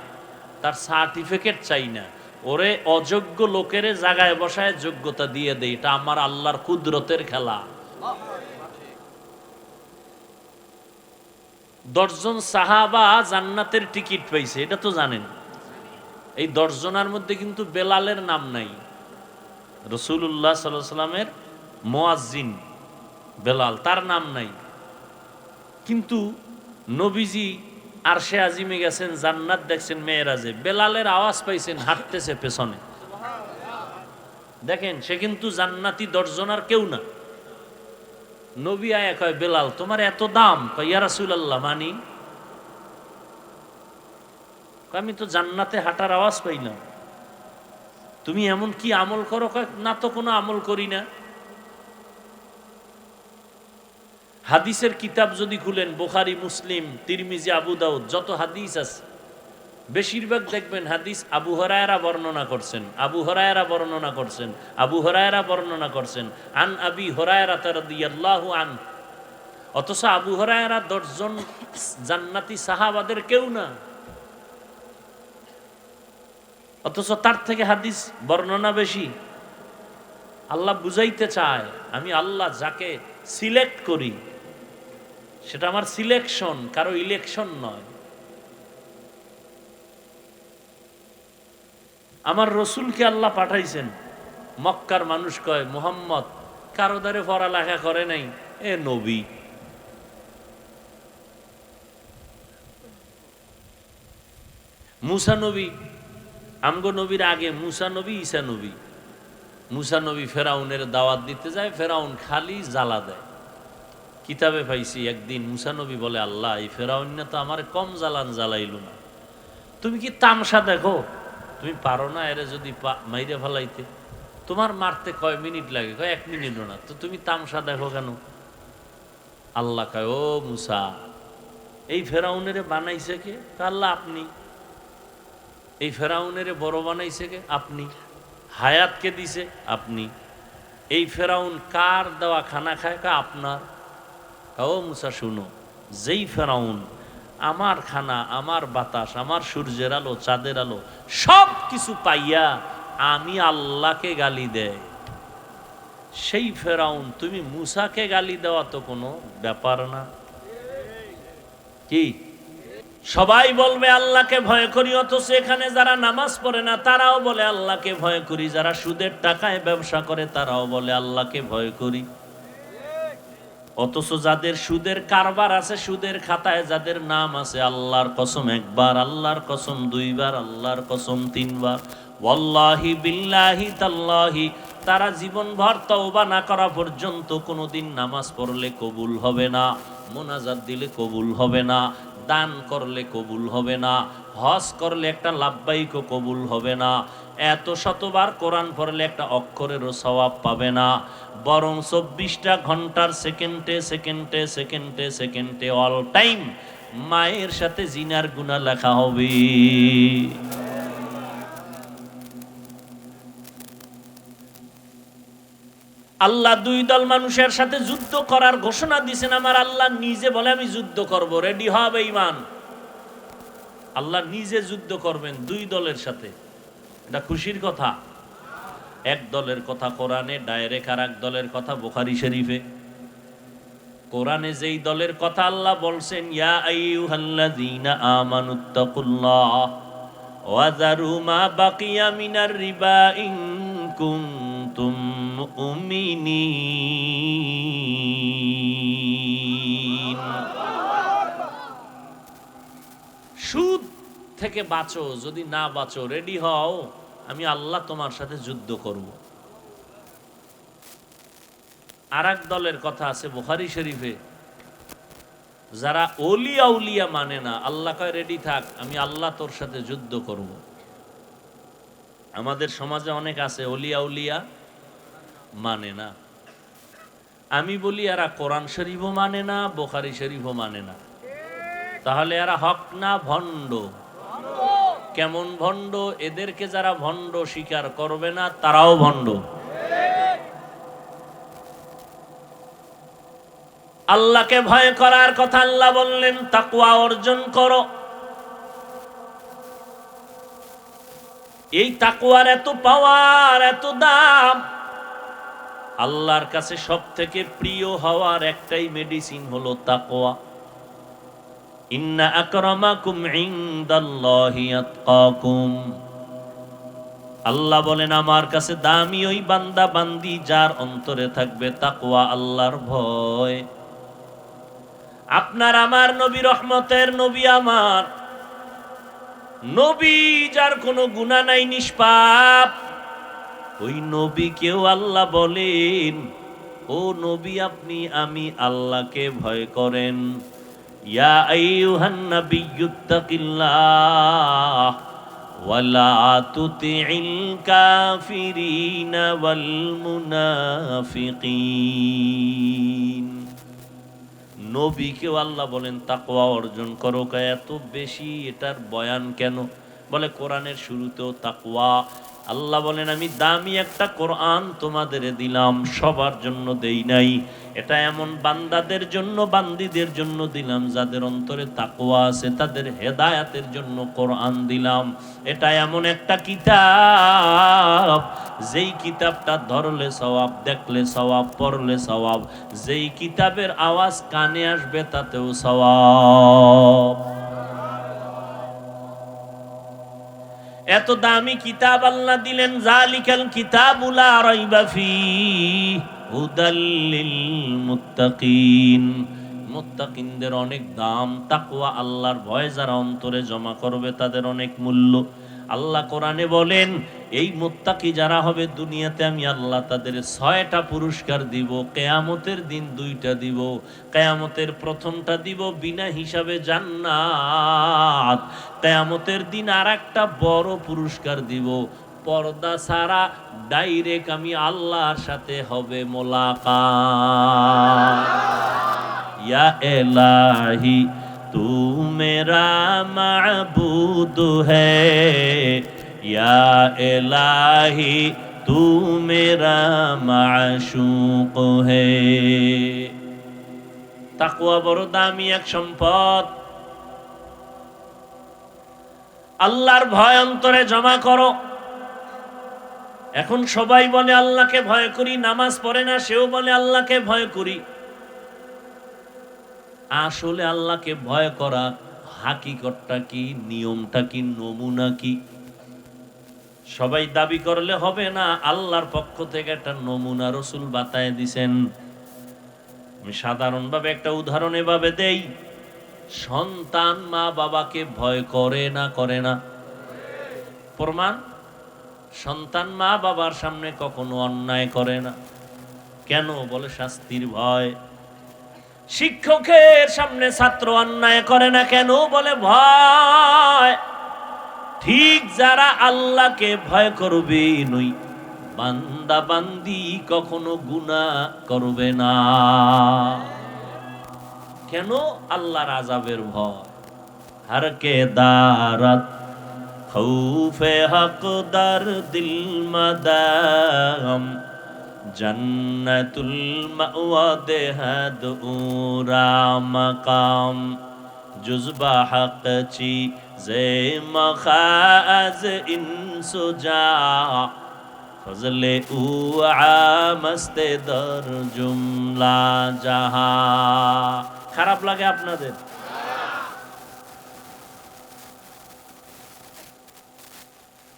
তার সার্টিফিকেট চাই না, ওরে অযোগ্য লোকের জায়গায় বসায় যোগ্যতা দিয়ে দেয়। এটা আমার আল্লাহর কুদরতের খেলা। 10 জন সাহাবা জান্নাতের টিকিট পাইছে, এটা তো জানেন। এই 10 জনের মধ্যে কিন্তু বেলালের নাম নাই। রাসূলুল্লাহ সাল্লাল্লাহু আলাইহি সাল্লামের মুয়াজ্জিন বেলাল, তার নাম নাই। কিন্তু নবীজি আরশে আজিমে গেছেন, জান্নাত দেখছেন মেয়েরাজে, বেলালের আওয়াজ পাইছেন, হাঁটতেছে পেছনে। দেখেন সে কিন্তু জান্নাতি 10 জনের কেউ না। নবী আয়া কয় বেলাল তোমার এত দাম? কয় ইয়া রাসূলুল্লাহ মানি। আমি তো জান্নাতে হাঁটার আওয়াজ পাইলাম, তুমি এমন কি আমল করো? কয় না তো কোনো আমল করি না। হাদিসের কিতাব যদি খুলেন, বুখারী, মুসলিম, তিরমিজি, আবু দাউদ, যত হাদিস আছে বেশিরভাগ দেখবেন হাদিস আবু হুরায়রা বর্ণনা করছেন, আবু হুরায়রা বর্ণনা করছেন, আবু হুরায়রা বর্ণনা করছেন, আন আবি হুরায়রা রাদিয়াল্লাহু আন। অথচ আবু হুরায়রা 10 জন জান্নাতি সাহাবাদের কেউ না, অথচ তার থেকে হাদিস বর্ণনা বেশি। আল্লাহ বুঝাইতে চায় আমি আল্লাহ যাকে সিলেক্ট করি সেটা আমার সিলেকশন, কারো ইলেকশন নয়। আমার রসুলকে আল্লাহ পাঠাইছেন, মক্কার মানুষ কয় মুহাম্মদ কারো দ্বারে পড়ালেখা করে নাই, এ নবী। মুসা নবী, আমগো নবীর আগে মুসা নবী, ঈসা নবী। মুসা নবী ফেরাউনের দাওয়াত দিতে যায়, ফেরাউন খালি জ্বালা দেয়। কিতাবে পাইছি একদিন মুসা নবী বলে আল্লাহ এই ফেরাউন না তো আমার কম জ্বালান জ্বালাইল না, তুমি কি তামসা দেখো? তুমি পারো না এরে যদি মাইরে ফেলাইতে? তোমার মারতে কয় মিনিট লাগে? কয় 1 মিনিটও না, তো তুমি তামসা দেখো কেন? আল্লাহ কয় ও মুসা এই ফেরাউনের বানাইছে কে? আল্লাহ আপনি। এই ফেরাউনের বড় বানাইছে কে? আপনি। হায়াতকে দিছে আপনি। এই ফেরাউন কার দেওয়া খানা খায়? কা আপনার। ও মুসা শুনো, যেই ফেরাউন আমার খানা, আমার বাতাস, আমার সূর্যের আলো, চাঁদের আলো সব কিছু পাইয়া আমি আল্লাহকে গালি দেয়, সেই ফেরাউন তুমি মুসাকে গালি দেওয়া তো কোনো ব্যাপার না। কি সবাই বলবে আল্লাহকে ভয় করি, অথচ এখানে যারা নামাজ পড়ে না তারাও বলে আল্লাহকে ভয় করি, যারা সুদের টাকায় ব্যবসা করে তারাও বলে আল্লাহকে ভয় করি। অথচ যাদের সুদের কারবার আছে, সুদের খাতায় যাদের নাম আছে, আল্লাহর কসম 1 বার, আল্লাহর কসম 2 বার, আল্লাহর কসম 3 বার, ওয়াল্লাহি বিল্লাহি তাল্লাহি, তারা জীবনভর তওবা না করা পর্যন্ত কোনোদিন নামাজ পড়লে কবুল হবে না, মোনাজাত দিলে কবুল হবে না, দান করলে কবুল হবে না, হজ করলে একটা লাব্বাইকও কবুল হবে না, এত শতবার কোরআন পড়লে একটা অক্ষরেরও সওয়াব পাবে না, বরং 24টা ঘন্টার সেকেন্ডে সেকেন্ডে সেকেন্ডে সেকেন্ডে অল টাইম মায়ের সাথে জিনার গুনাহ লেখা হবে। আল্লাহ 2 দল মানুষের সাথে যুদ্ধ করার ঘোষণা দিয়েছেন। আমার আল্লাহ নিজে বলে আমি যুদ্ধ করব, রেডি হবে ঈমান। আল্লাহ নিজে যুদ্ধ করবেন 2 দলের সাথে, এটা খুশির কথা। 1 দলের কথা কোরআনে ডাইরেক্ট, আর 1 দলের কথা বুখারী শরীফে। কোরআনে যেই দলের কথা আল্লাহ বলছেন ইয়া আইয়ুহাল্লাযীনা আমানুত্তাকুল্লাহ ওয়া যারু মা বাকিয়া মিনার রিবা ইন কুনতুম মুমিনিন, সুদ থেকে বাঁচো, যদি না বাঁচো রেডি হও, আমি আল্লাহ তোমার সাথে যুদ্ধ করব। আর 1 দলের কথা আছে বুখারী শরীফে, যারা ওলিয়া উলিয়া মানে না, আল্লাহ কয় রেডি থাক, আমি আল্লাহ তোর সাথে যুদ্ধ করব। আমাদের সমাজে অনেক আছে ওলিয়া উলিয়া মানে না, আমি বলি এরা কোরআন শরীফও মানে না, বুখারী শরীফও মানে না, তাহলে এরা হক না ভণ্ড? কেমন ভণ্ড? এদেরকে যারা ভণ্ড স্বীকার করবে না তারাও ভণ্ড। আল্লাহকে ভয় করার কথা আল্লাহ বললেন, তাকওয়া অর্জন করো। এই তাকওয়ার এত পাওয়ার, এত দাম। আল্লাহর কাছে সব থেকে প্রিয় হওয়ার একটাই মেডিসিন হলো তাকওয়া। ইন্না আকরামাকুম ইনদাল্লাহি আতকাকুম। আল্লাহ বলেন আমার কাছে দামি ওই বান্দা বান্দি যার অন্তরে থাকবে তাকওয়া, আল্লাহর ভয়। আপনার আমার নবী রহমতের নবী, আমার নবী যার কোনো গুনাহ নাই, নিষ্পাপ, ওই নবীকেও আল্লাহ বলেন, ও নবী আপনি আমি আল্লাহকে ভয় করেন। ইয়া আইয়ুহান নাবিয়্যুত্তাকিল্লাহ ওয়ালা তুতিইল কাফিরিনা ওয়াল মুনাফিকিন। নবীকেও আল্লাহ বলেন তাকওয়া অর্জন করো। এত বেশি এটার বয়ান কেন? বলে কোরআনের শুরুতেও তাকওয়া। আল্লাহ বলেন আমি দামি একটা কোরআন তোমাদের দিলাম, সবার জন্য দেই নাই। এটা এমন বান্দাদের জন্য, বান্দীদের জন্য দিলাম যাদের অন্তরে তাকওয়া আছে, তাদের হেদায়াতের জন্য কোরআন দিলাম। এটা এমন একটা কিতাব, যেই কিতাবটা ধরলে সওয়াব, দেখলে সওয়াব, পড়লে সওয়াব, যেই কিতাবের আওয়াজ কানে আসবে তাতেও সওয়াব। এত দামি কিতাব আল্লাহ দিলেন, জালিকাল কিতাবু লা রাইবা ফীহি হুদাল লিল মুত্তাকিন। মুত্তাকিনদের অনেক দাম। তাকওয়া, আল্লাহর ভয় যারা অন্তরে জমা করবে তাদের অনেক মূল্য। আল্লাহ কোরআনে বলেন এই মুত্তাকি যারা হবে দুনিয়াতে আমি আল্লাহ তাদের 6টা পুরস্কার দিব, কিয়ামতের দিন 2টা দিব। কিয়ামতের প্রথমটা দিব বিনা হিসাবে জান্নাত, কিয়ামতের দিন আরেকটা বড় পুরস্কার দিব, পর্দা ছাড়া ডাইরেক্ট আমি আল্লাহর সাথে হবে মোলাকাত। ইয়া ইলাহি তু মেরা মাবুদ হ্যায়, ইয়া ইলাহি তু মেরা মাশূক হ্যায়। তাকওয়া বড় দামি এক সম্পদ। আল্লাহর ভয় অন্তরে জমা করো। এখন সবাই বলে আল্লাহকে ভয় করি, নামাজ পড়ে না সেও বলে আল্লাহকে ভয় করি। আসলে আল্লাহকে ভয় করা হাকিকতটা কি, নিয়মটা কি, নমুনা কি? সবাই দাবি করলে হবে না। আল্লাহর পক্ষ থেকে একটা নমুনা রাসূল বাতায় দিবেন। আমি সাধারণভাবে একটা উদাহরণ এভাবে দেই। সন্তান মা বাবাকে ভয় করে না, করে না? প্রমাণ, সন্তান মা বাবার সামনে কখনো অন্যায় করে না। কেন? বলে শাস্তির ভয়। শিক্ষকের সামনে ছাত্র অন্যায় করে না, কেন? বলে ভয়। ঠিক যারা আল্লাহকে ভয় করবে নই, বান্দা বান্দি কখনো গুনাহ করবে না। কেন? আল্লাহর আযাবের ভয়। হর কে দারত খৌফে হকদার দিল মাদাম, জন্নতুল মাওয়া দেহাদ উরা মাকাম, জুজবা হক চি জে মখাজ ইনসুজা, ফজলে উ আমস্তে দর জুমলা জাহা। খারাপ লাগে আপনাদের?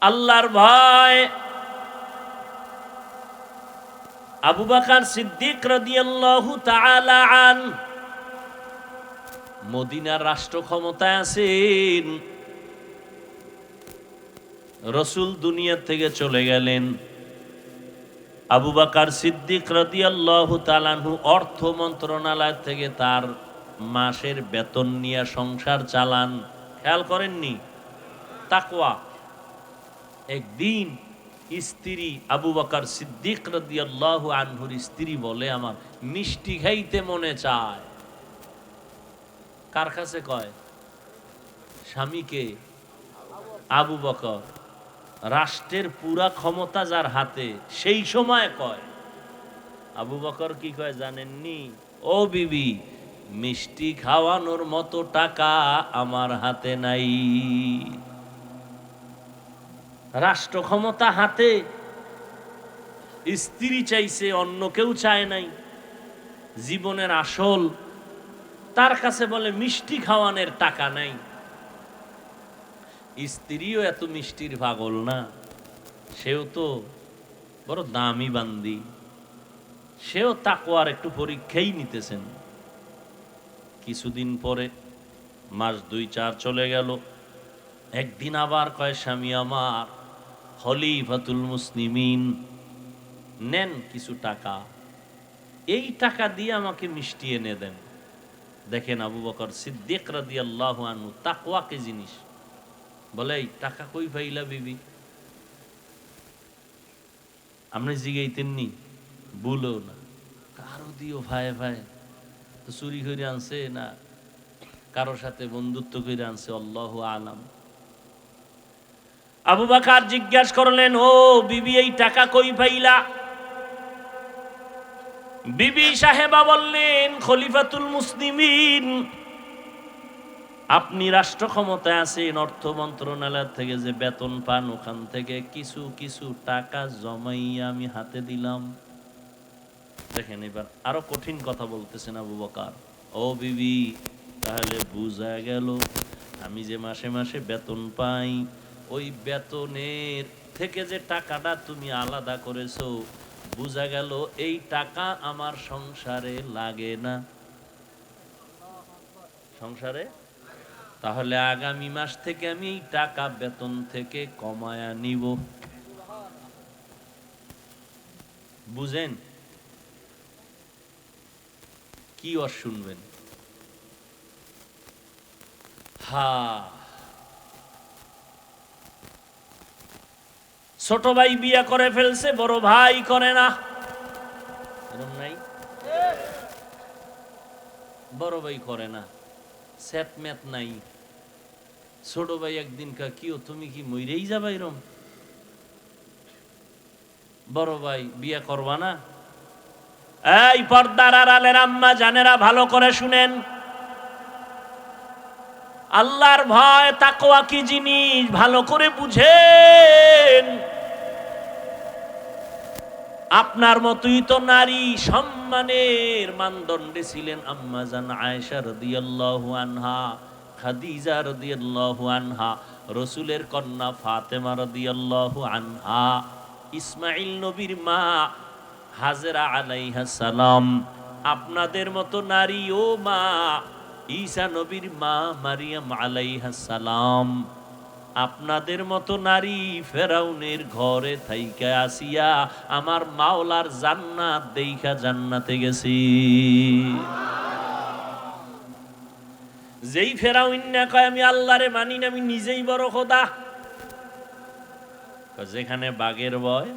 আল্লাহর ভয়। আবু বকর সিদ্দিক রাদিয়াল্লাহু তাআলা আন মদিনার রাষ্ট্র ক্ষমতায় আছেন। রাসূল দুনিয়া থেকে চলে গেলেন। আবু বকর সিদ্দিক রাদিয়াল্লাহু তাআলা আনহু অর্থ মন্ত্রণালয় থেকে তার মাসের বেতন নিয়ে সংসার চালান। খেয়াল করেননি? তাকওয়া। একদিন স্ত্রী আবু বকর সিদ্দিক রাদিয়াল্লাহু আনহুর স্ত্রী বলে, আমার মিষ্টি খাইতে মনে চায়। কার কাছে কয়? স্বামীকে। আবু বকর, রাষ্ট্রের পুরা ক্ষমতা যার হাতে, সেই সময় কয়। আবু বকর কি কয় জানেননি? ও বিবি, মিষ্টি খাওয়ানোর মতো টাকা আমার হাতে নাই। রাষ্ট্র ক্ষমতা হাতে, স্ত্রী চাইছে, অন্য কেউ চায় নাই, জীবনের আসল, তার কাছে বলে মিষ্টি খাওয়ানোর টাকা নাই। স্ত্রীও এত মিষ্টির পাগল না, সেও তো বড় দামি বান্দি, সেও তাকওয়ার একটু পরীক্ষাই নিতেছেন। কিছুদিন পরে, মাস 2-4 চলে গেল, একদিন আবার কয়, স্বামী আমার, খলিফাতুল মুসলিমিন, নেন কিছু টাকা, এই টাকা দিয়ে আমাকে মিষ্টি এনে দেন। দেখেন আবু বকর সিদ্দিক রাদিয়াল্লাহু আনহু তাকওয়া কি জিনিস। বলে, এই টাকা কই পাইলা বিবি? আপনি জিগাইতেননি? বলো না, কারো দিও ভাই ভাই, তো চুরি করে আনছে না কারোর সাথে বন্ধুত্ব করে আনছে, আল্লাহু আলাম। আবু বকর জিজ্ঞাসা করলেন, ও বিবি, এই টাকা কই পাইলা? বিবি সাহেবা বললেন, খলিফাতুল মুসলিমিন, আপনি রাষ্ট্র ক্ষমতায় আছেন, অর্থ মন্ত্রণালয় থেকে যে বেতন পান, ওখান থেকে কিছু কিছু টাকা জমাইয়া আমি হাতে দিলাম। দেখেন, এবার আরো কঠিন কথা বলতেছেন আবু বকর। ও বিবি, তাহলে বুঝা গেল আমি যে মাসে মাসে বেতন পাই, ওই বেতনের থেকে যে টাকাটা তুমি আলাদা করেছো, বুঝা গেল এই টাকা আমার সংসারে লাগে না। সংসারে? তাহলে আগামী মাস থেকে আমি এই টাকা বেতন থেকে কমায়া নিব। বুঝেন কি আর শুনবেন? ছোট ভাই বিয়া করে ফেলছে, বড় ভাই করে না, এরকম নাই? বড় ভাই করে না, সেট ম্যাথ নাই। ছোট ভাই একদিন কিও তুমি কি মইরেই যাবা এরম? বড় ভাই বিয়া করবা না? এই পর্দার আড়ালের আম্মা জানেরা, ভালো করে শুনেন, আল্লাহর ভয় তাকওয়া কি জিনিস ভালো করে বুঝেন। আপনার মতোই তো নারী সম্মানের মানদণ্ডে ছিলেন আম্মা জান আয়েশা রাদিয়াল্লাহু আনহা, খাদিজা রাদিয়াল্লাহু আনহা, রাসূলের কন্যা ফাতেমা রাদিয়াল্লাহু আনহা, ইসমাঈল নবীর মা হাজেরা আলাইহা সালাম। আপনাদের মতো নারী ও মা ঈসা নবীর মা মারিয়াম আলাইহা সালাম। আপনাদের মতো নারী ফেরাউনের ঘরে থাইকা আসিয়া আমার মাওলার জান্নাত দেইখা জান্নাতে গেছি। যেই ফেরাউন না কয় আমি আল্লাহরে মানি না, আমি নিজেই বড় খোদা, যেখানে বাঘের ভয়,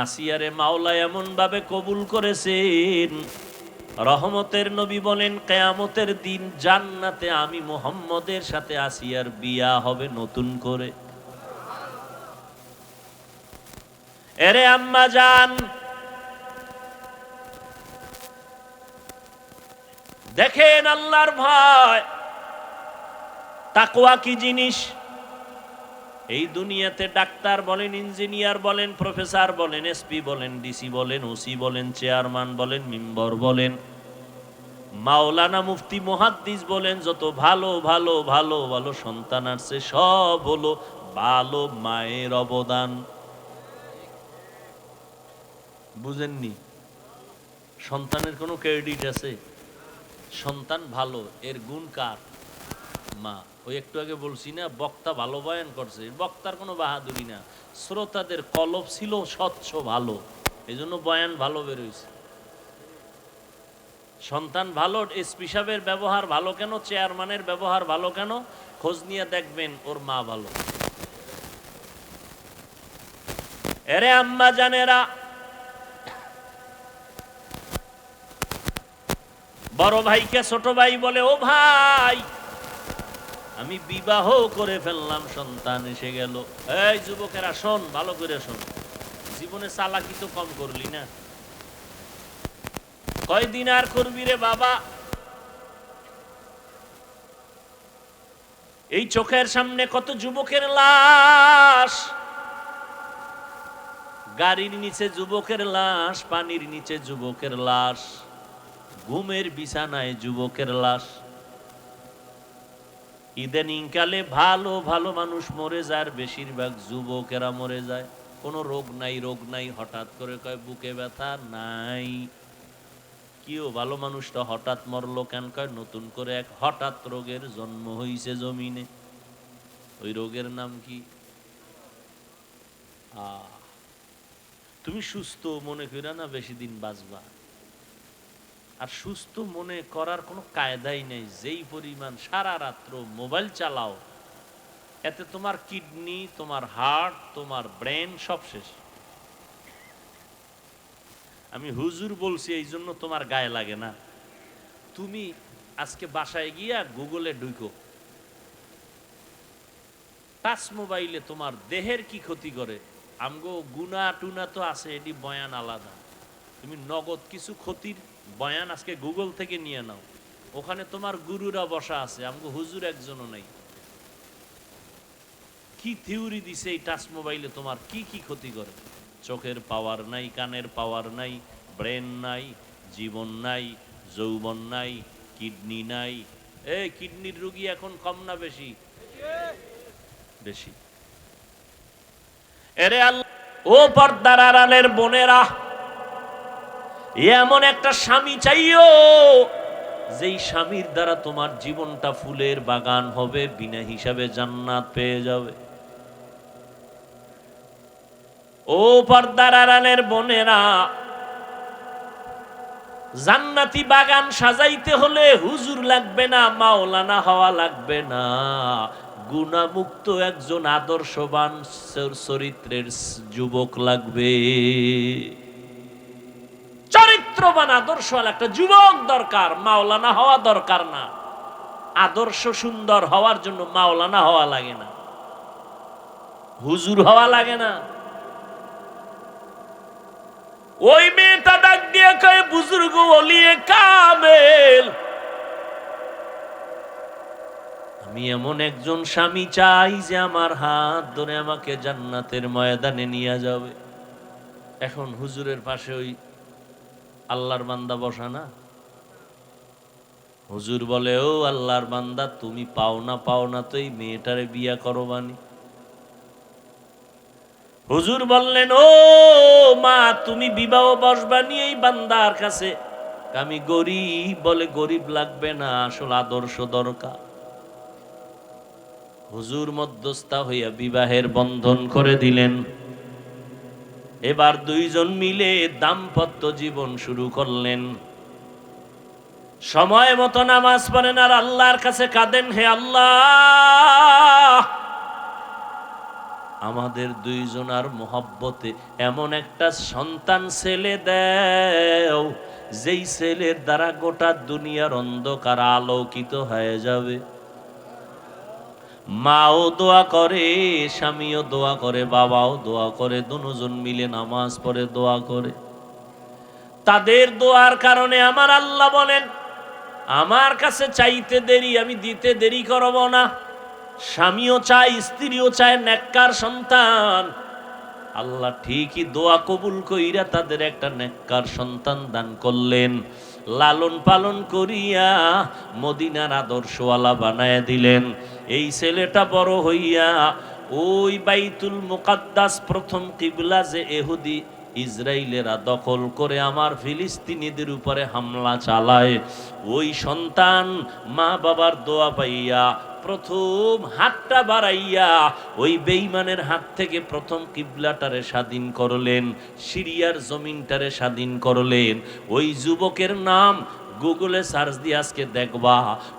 আসিয়ারে মাওলা এমন ভাবে কবুল করেছেন, রহমতের নবী বলেন কিয়ামতের দিন জান্নাতে আমি মুহাম্মদের সাথে আসিয়ার বিয়া হবে নতুন করে। এরে আম্মা জান, দেখেন আল্লাহর ভয় তাকওয়া কি জিনিস। এই দুনিয়াতে ডাক্তার বলেন, ইঞ্জিনিয়ার বলেন, প্রফেসর বলেন, এসপি বলেন, ডিসি বলেন, ওসি বলেন, চেয়ারম্যান বলেন, মেম্বার বলেন, মাওলানা, মুফতি, মুহাদ্দিস বলেন, যত ভালো ভালো ভালো ভালো সন্তান আসছে সব হলো ভালো মায়ের অবদান। বুঝেননি? সন্তানের কোনো ক্রেডিট আছে? সন্তান ভালো, এর গুণ কার? মা। ওই একটু আগে বলছি না, বক্তা ভালো বয়ান করছে, বক্তার কোনো বাহাদুরি না, শ্রোতাদের কলব ছিল স্বচ্ছ ভালো, এই জন্য বয়ান ভালো বেরোইছে। সন্তান ভালো, এসপি সাহেবের ব্যবহার ভালো কেন, চেয়ারম্যানের ব্যবহার ভালো কেন? খোঁজ নিয়ে দেখবেন ওর মা ভালো। এরে আম্মা জানেরা, বড় ভাইকে ছোট ভাই বলে, ও ভাই আমি বিবাহ করে ফেললাম, সন্তান এসে গেল। এই যুবকেরা শোন, ভালো করে শোন, জীবনে চালাকি তো কম করলি না, কয়দিন আর করবি রে বাবা? এই চোখের সামনে কত যুবকের লাশ, গাড়ির নিচে যুবকের লাশ, পানির নিচে যুবকের লাশ, ঘুমের বিছানায় যুবকের লাশ। ইদানিং কালে ভালো ভালো মানুষ মরে যায়, আর বেশিরভাগ যুবকেরা মরে যায়। কোনো রোগ নাই, রোগ নাই, হঠাৎ করে কয় বুকে ব্যথা নাই। কিও ভালো মানুষটা হঠাৎ মরলো কেন? কয় নতুন করে এক হঠাৎ রোগের জন্ম হইছে জমিনে। ওই রোগের নাম কি? তুমি সুস্থ মনে কইরা না বেশি দিন বাঁচবা, আর সুস্থ মনে করার কোনো কায়দাই নেই। যেই পরিমাণ সারা রাত্র মোবাইল চালাও, এতে তোমার কিডনি, তোমার হার্ট, তোমার ব্রেন সব শেষ। আমি হুজুর বলছি এই জন্য তোমার গায়ে লাগে না। তুমি আজকে বাসায় গিয়া গুগলে ঢুকো, টাচ মোবাইলে তোমার দেহের কি ক্ষতি করে। আমগো গুনা টুনা তো আছে, এটি বয়ান আলাদা। তুমি নগদ কিছু ক্ষতির বয়ান আজকে গুগল থেকে নিয়ে নাও, ওখানে তোমার গুরুরা বসা আছে, আমগো হুজুর একজনও নাই। কি থিওরি দিছে এই টাচ মোবাইলে তোমার কি কি ক্ষতি করে। চোখের পাওয়ার নাই, কানের পাওয়ার নাই, ব্রেন নাই, জীবন নাই, যৌবন নাই, কিডনি নাই। এই কিডনির রোগী এখন কম না বেশি? বেশি। এরে আল্লাহ, ও পর্দার আড়ালের বোনেরা, এমন একটা স্বামী চাইও যেই স্বামীর দ্বারা তোমার জীবনটা ফুলের বাগান হবে, বিনা হিসাবে জান্নাত পেয়ে যাবে। ও পর্দার আড়ালের বোনেরা, জান্নাতি বাগান সাজাইতে হলে হুজুর লাগবে না, মাওলানা হওয়া লাগবে না, গুণামুক্ত একজন আদর্শবান চরিত্রের যুবক লাগবে। চরিত্রবান আদর্শওয়ালা একটা যুবক দরকার, মাওলানা হওয়া দরকার না। আদর্শ সুন্দর হওয়ার জন্য মাওলানা হওয়া লাগে না, হুজুর হওয়া লাগে না। ওই মেয়েটা ডাক দিয়ে কয়, বুজুর্গ ওলিয়ে কামেল, আমি এমন একজন স্বামী চাই যে আমার হাত ধরে আমাকে জান্নাতের ময়দানে নিয়ে যাবে। এখন হুজুরের পাশে ওই আল্লাহর বান্দা বসা না, হুজুর বলে, ও আল্লাহর বান্দা, তুমি পাও না তো এই মেয়েটারে বিয়া করো বানি। হুজুর বললেন, ও মা, তুমি বিবাহ বসবানি এই বান্দার কাছে। আমি গরিব, বলে গরিব লাগবে না, আসল আদর্শ দরকার। হুজুর মধ্যস্থা হইয়া বিবাহের বন্ধন করে দিলেন। এবার দুইজন মিলে দাম্পত্য জীবন শুরু করলেন। সময় মতো নামাজ পড়েন আর আল্লাহর কাছে কাঁদেন, হে আল্লাহ, আমাদের দুইজনার মোহব্বতে এমন একটা সন্তান ছেলে দেও, যেই ছেলের দ্বারা গোটা দুনিয়ার অন্ধকার আলোকিত হয়ে যাবে। মাও দোয়া করে, স্বামীও দোয়া করে, বাবাও দোয়া করে, দুজন মিলে নামাজ পড়ে দোয়া করে। তাদের দোয়ার কারণে আমার আল্লাহ বলেন, আমার কাছে চাইতে দেরি, আমি দিতে দেরি করব না। স্বামীও চায়, স্ত্রীও চায় নেককার সন্তান। আল্লাহ ঠিকই দোয়া কবুল কইরা তাদের একটা নেককার সন্তান দান করলেন। লালন পালন করিয়া মদিনার আদর্শওয়ালা বানায় দিলেন। এই ছেলেটা বড় হইয়া ওই বাইতুল মুকাদ্দাস, প্রথম কিবলা যে ইহুদি ইসরায়েলেরা দখল করে আমার ফিলিস্তিনিদের উপরে হামলা চালায়, ওই সন্তান মা বাবার দোয়া পাইয়া প্রথম হাতটা বাড়াইয়া ওই বেঈমানের হাত থেকে প্রথম কিবলাটারে স্বাধীন করলেন, সিরিয়ার জমিনটারে স্বাধীন করলেন। ওই যুবকের নাম গুগলে সার্চ দিয়ে আজকে দেখবা,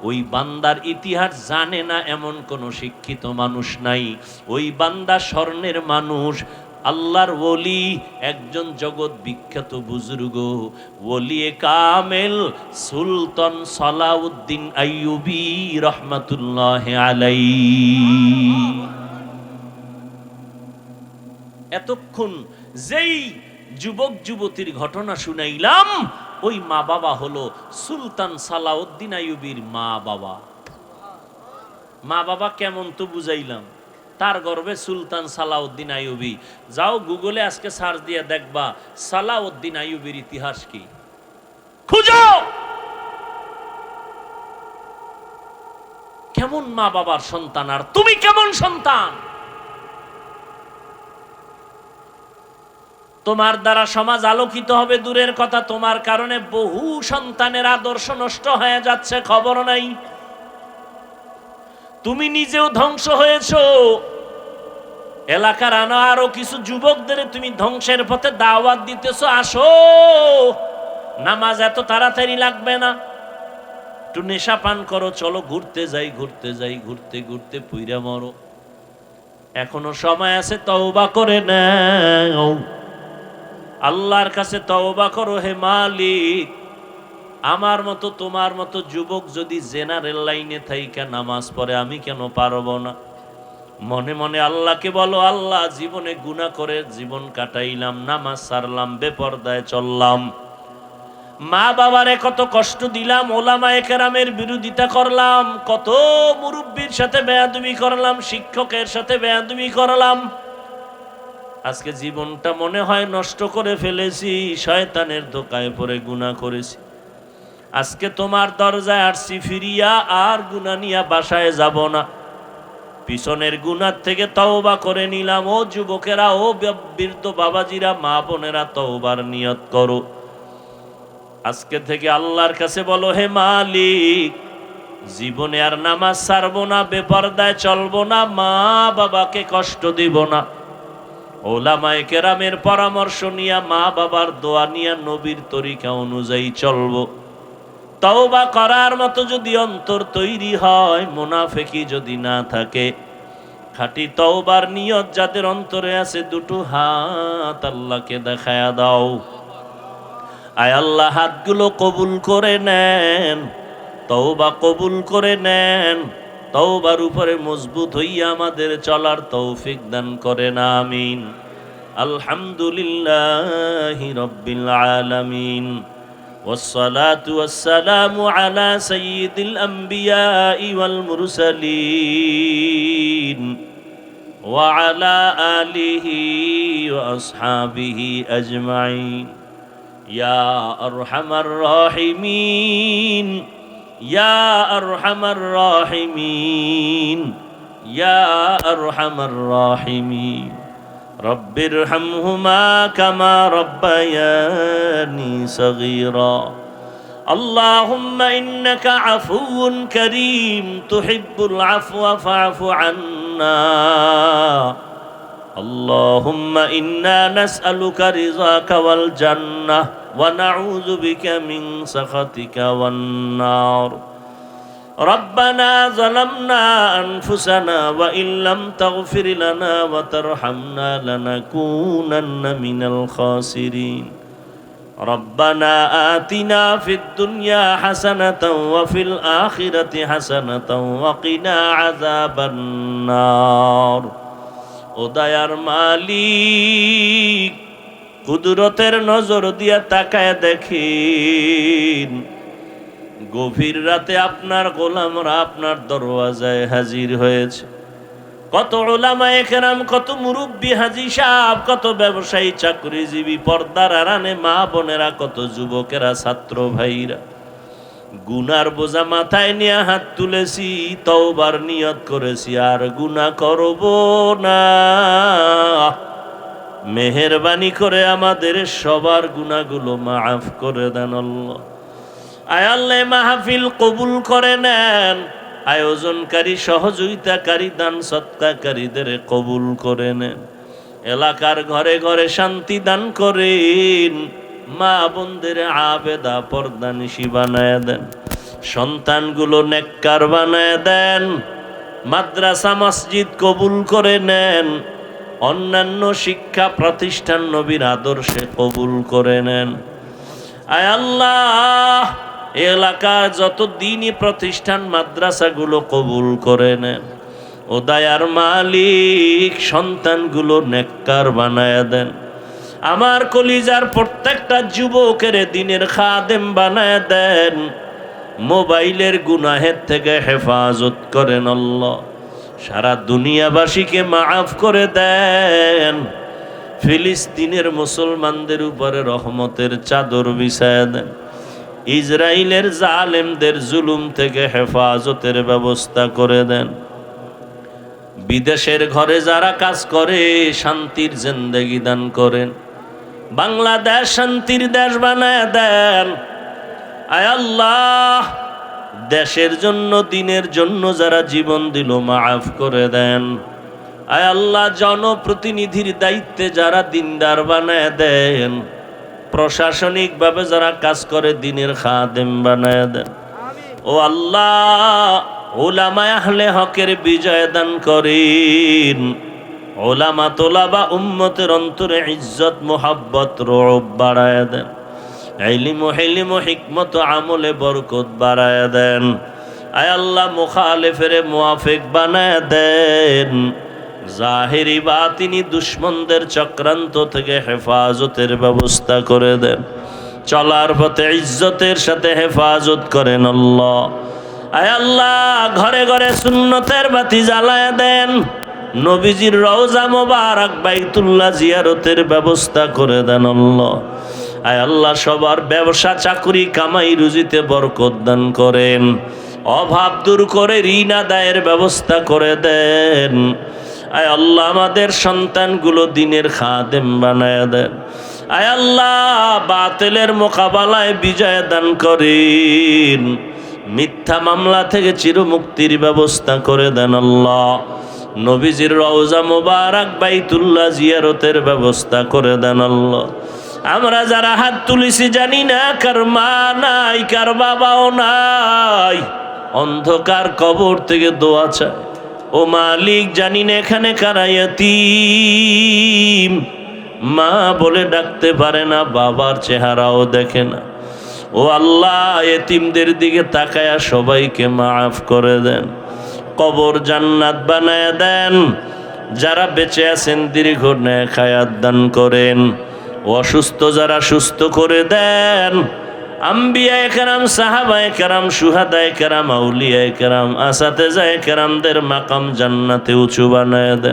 ওই বান্দার ইতিহাস জানে না এমন কোন শিক্ষিত মানুষ নাই। ওই বান্দা স্বর্ণের মানুষ, আল্লাহর ওলি, একজন জগৎ বিখ্যাত বুজুর্গ ওলিয়ে কামেল সুলতান সালাউদ্দিন আইয়ুবী রহমাতুল্লাহ আলাইহি। এতক্ষণ যেই যুবক যুবতীর ঘটনা শুনাইলাম, ওই মা বাবা হলো সুলতান সালাউদ্দিন আইয়ুবীর মা বাবা। মা বাবা কেমন তো বুঝাইলাম, তার গর্বে সুলতান সালাউদ্দিন আইয়ুবী। যাও গুগলে আজকে সার্চ দিয়ে দেখবা সালাউদ্দিন আইয়ুবীর ইতিহাস কি, খুঁজো কেমন মা বাবার সন্তান, আর তুমি কেমন সন্তান। তোমার দ্বারা সমাজ আলোকিত হবে দূরের কথা, তোমার কারণে বহু সন্তানের আদর্শ নষ্ট হয়ে যাচ্ছে, খবর নাই। তুমি নিজেও ধ্বংস হয়েছো, এলাকার আরো কিছু যুবকদের তুমি ধ্বংসের পথে দাওয়াত দিতেছো। আসো, নামাজ এত তাড়াতাড়ি লাগবে না, একটু নেশা পান করো, চলো ঘুরতে যাই, ঘুরতে যাই, ঘুরতে ঘুরতে পুইরা মরো। এখনো সময় আছে, তওবা করে নাও, আল্লাহর কাছে তওবা করো। হে মালিক, আমার মতো তোমার মতো যুবক যদি জেনারেল লাইনে থাইকা নামাজ পড়ে, আমি কেন পারবো না? মনে মনে আল্লাহকে বলো, আল্লাহ জীবনে গুনাহ করে জীবন কাটাইলাম, নামাজ ছাড়লাম, বেপরদায় চললাম, মা বাবারে কত কষ্ট দিলাম, ওলামায়ে কেরামের বিরোধিতা করলাম, কত মুরব্বির সাথে বেয়াদবি করলাম, শিক্ষকের সাথে বেয়াদবি করলাম। আজকে জীবনটা মনে হয় নষ্ট করে ফেলেছি, শয়তানের ধোকায় পড়ে গুনাহ করেছি। আজকে তোমার দরজায় আসছি ফিরিয়া, আর গুনাহ নিয়া বাসায় যাব না, পিছনের গুনাহ থেকে তওবা করে নিলাম। ও যুবকেরা, ও বৃদ্ধ বাবাজিরা, মা বোনেরা, তওবার নিয়ত করো। আজকে থেকে আল্লাহর কাছে বলো, হে মালিক, জীবনে আর নামাজ ছাড়বো না, বেপরদায় চলবো না, মা বাবাকে কষ্ট দিব না। ওলামায়ে কেরামের পরামর্শ নিয়া, মা বাবার দোয়া নিয়া, নবীর তরিকা অনুযায়ী চলবো। তওবা করার মতো যদি অন্তর তৈরি হয়, মুনাফিকি যদি না থাকে, খাঁটি তওবার নিয়ত যাদের অন্তরে আছে, দুটো হাত আল্লাহকে দেখায়া দাও। আয় আল্লাহ, হাতগুলো কবুল করে নেন, তওবা কবুল করে নেন, তওবার উপরে মজবুত হইয়া আমাদের চলার তৌফিক দান করেন, আমিন। আলহামদুলিল্লাহি রাব্বিল আলামিন, والصلاة والسلام على سيد الأنبياء والمرسلين وعلى آله وأصحابه أجمعين يا أرحم الراحمين يا أرحم الراحمين يا أرحم الراحمين رب ارحمهما كما ربياني صغيرا اللهم إنك عفو كريم تحب العفو فاعف عنا اللهم إنا نسألك رضاك والجنة ونعوذ بك من سخطك والنار ربنا ظلمنا أنفسنا وإن لم تغفر لنا وترحمنا لنكونن من الخاسرين ربنا آتنا في الدنيا حسنة وفي الآخرة حسنة وقنا عذاب النار ও দয়ার মালিক, কুদরতের নজর দিয়া তাকায় দেখিন, গভীর রাতে আপনার গোলামরা আপনার দরওয়াজায় হাজির হয়েছে। কত উলামায়ে কেরাম, কত মুরব্বী হাজী সাহেব, কত ব্যবসায়ী, চাকরিজীবী, পর্দার আড়ালে মা বোনেরা, কত যুবকেরা, ছাত্র ভাইরা, গুনার বোঝা মাথায় নিয়ে হাত তুলেছি, তওবার নিয়ত করেছি, আর গুনাহ করব না। মেহেরবানি করে আমাদের সবার গুনাহগুলো মাফ করে দেন আল্লাহ। আয় আল্লাহ, মাহফিল কবুল করে নেন, আয়োজনকারী, সহযোগিতাকারী, দান সৎকারীদের কবুল করে নেন, এলাকার ঘরে ঘরে শান্তি দান করেন, মা বোনদের আবেদা পর্দানিশী বানায় দেন, সন্তানগুলো নেককার বানায় দেন, মাদ্রাসা মসজিদ কবুল করে নেন, অন্যান্য শিক্ষা প্রতিষ্ঠান নবীর আদর্শে কবুল করে নেন। আয় আল্লাহ, এলাকার যত দ্বীনি প্রতিষ্ঠান মাদ্রাসাগুলো কবুল করে নেন। ও দয়ার মালিক, সন্তানগুলো নেককার বানায়া দেন। আমার কলিজার প্রত্যেকটা যুবকের দিনের খাদেম বানায়া দেন। মোবাইলের গুনাহের থেকে হেফাজত করেন আল্লাহ। সারা দুনিয়াবাসীকে মাফ করে দেন। ফিলিস্তিনের মুসলমানদের উপরে রহমতের চাদর বিছায়া দেন। ইসরায়েলের জালেমদের জুলুম থেকে হেফাজতের ব্যবস্থা করে দেন। বিদেশের ঘরে যারা কাজ করে শান্তির জিন্দেগি দান করেন। বাংলাদেশ শান্তির দেশ বানায় দেন। আয় আল্লাহ, দেশের জন্য দিনের জন্য যারা জীবন দিল মাফ করে দেন। আয় আল্লাহ, জনপ্রতিনিধির দায়িত্বে যারা দিনদার বানায় দেন। প্রশাসনিকভাবে যারা কাজ করে দিনের খাদেম বানায় দেন। ও আল্লাহ, উলামায়ে আহলে হকের বিজয় দান করেন। উলামা তোলাবা উম্মতের অন্তরে ইজ্জত মোহাব্বত রব বাড়ায় দেন। ইলম ও হিকমত আমলে বরকত বাড়ায় দেন। আয় আল্লাহ, মুখালিফের মুওয়াফিক বানায় দেন। জাহিরি বাতিনি দুশ্মনদের চক্রান্ত থেকে হেফাজতের ব্যবস্থা করে দেন। চলার পথে ইজ্জতের সাথে হেফাজত করেন আল্লাহ। আয় আল্লাহ, ঘরে ঘরে সুন্নতের বাতি জ্বালায় দেন। নবীজির রওজা মোবারক বাইতুল্লাহ জিয়ারতের ব্যবস্থা করে দেন আল্লাহ। আয় আল্লাহ, সবার ব্যবসা চাকরি কামাই রুজিতে বরকত দান করেন। অভাব দূর করে ঋণ আদায়ের ব্যবস্থা করে দেন। আয় আল্লাহ, আমাদের সন্তানগুলো দিনের খাদেম বানায় দেন। আয় আল্লাহ, বাতিলের মোকাবেলায় বিজয় দান করেন। মিথ্যা মামলা থেকে চিরমুক্তির ব্যবস্থা করে দেন আল্লাহ। নবীজির রওজা মোবারক বাইতুল্লাহ জিয়ারতের ব্যবস্থা করে দেন আল্লাহ। আমরা যারা হাত তুলেছি জানি না কার মা নাই, কার বাবাও নাই, অন্ধকার কবর থেকে দোয়া চায়। ও মালিক, জানি না এখানে কারা ইয়াতীম, মা বলে ডাকতে পারে না, বাবার চেহারাও দেখে না। ও আল্লাহ, এতিমদের দিকে তাকায়া সবাইকে মাফ করে দেন। কবর জান্নাত বানায় দেন। যারা বেঁচে আছেন দীর্ঘ নেক হায়াত দান করেন। অসুস্থ যারা সুস্থ করে দেন। আম্বিয়ায়ে কেরাম, সাহাবায়ে কেরাম, শুহাদায়ে কেরাম, আউলিয়ায়ে কেরাম, আসাতেজায়ে কেরামদের মাকাম জান্নাতে উঁচু বানায় দেন।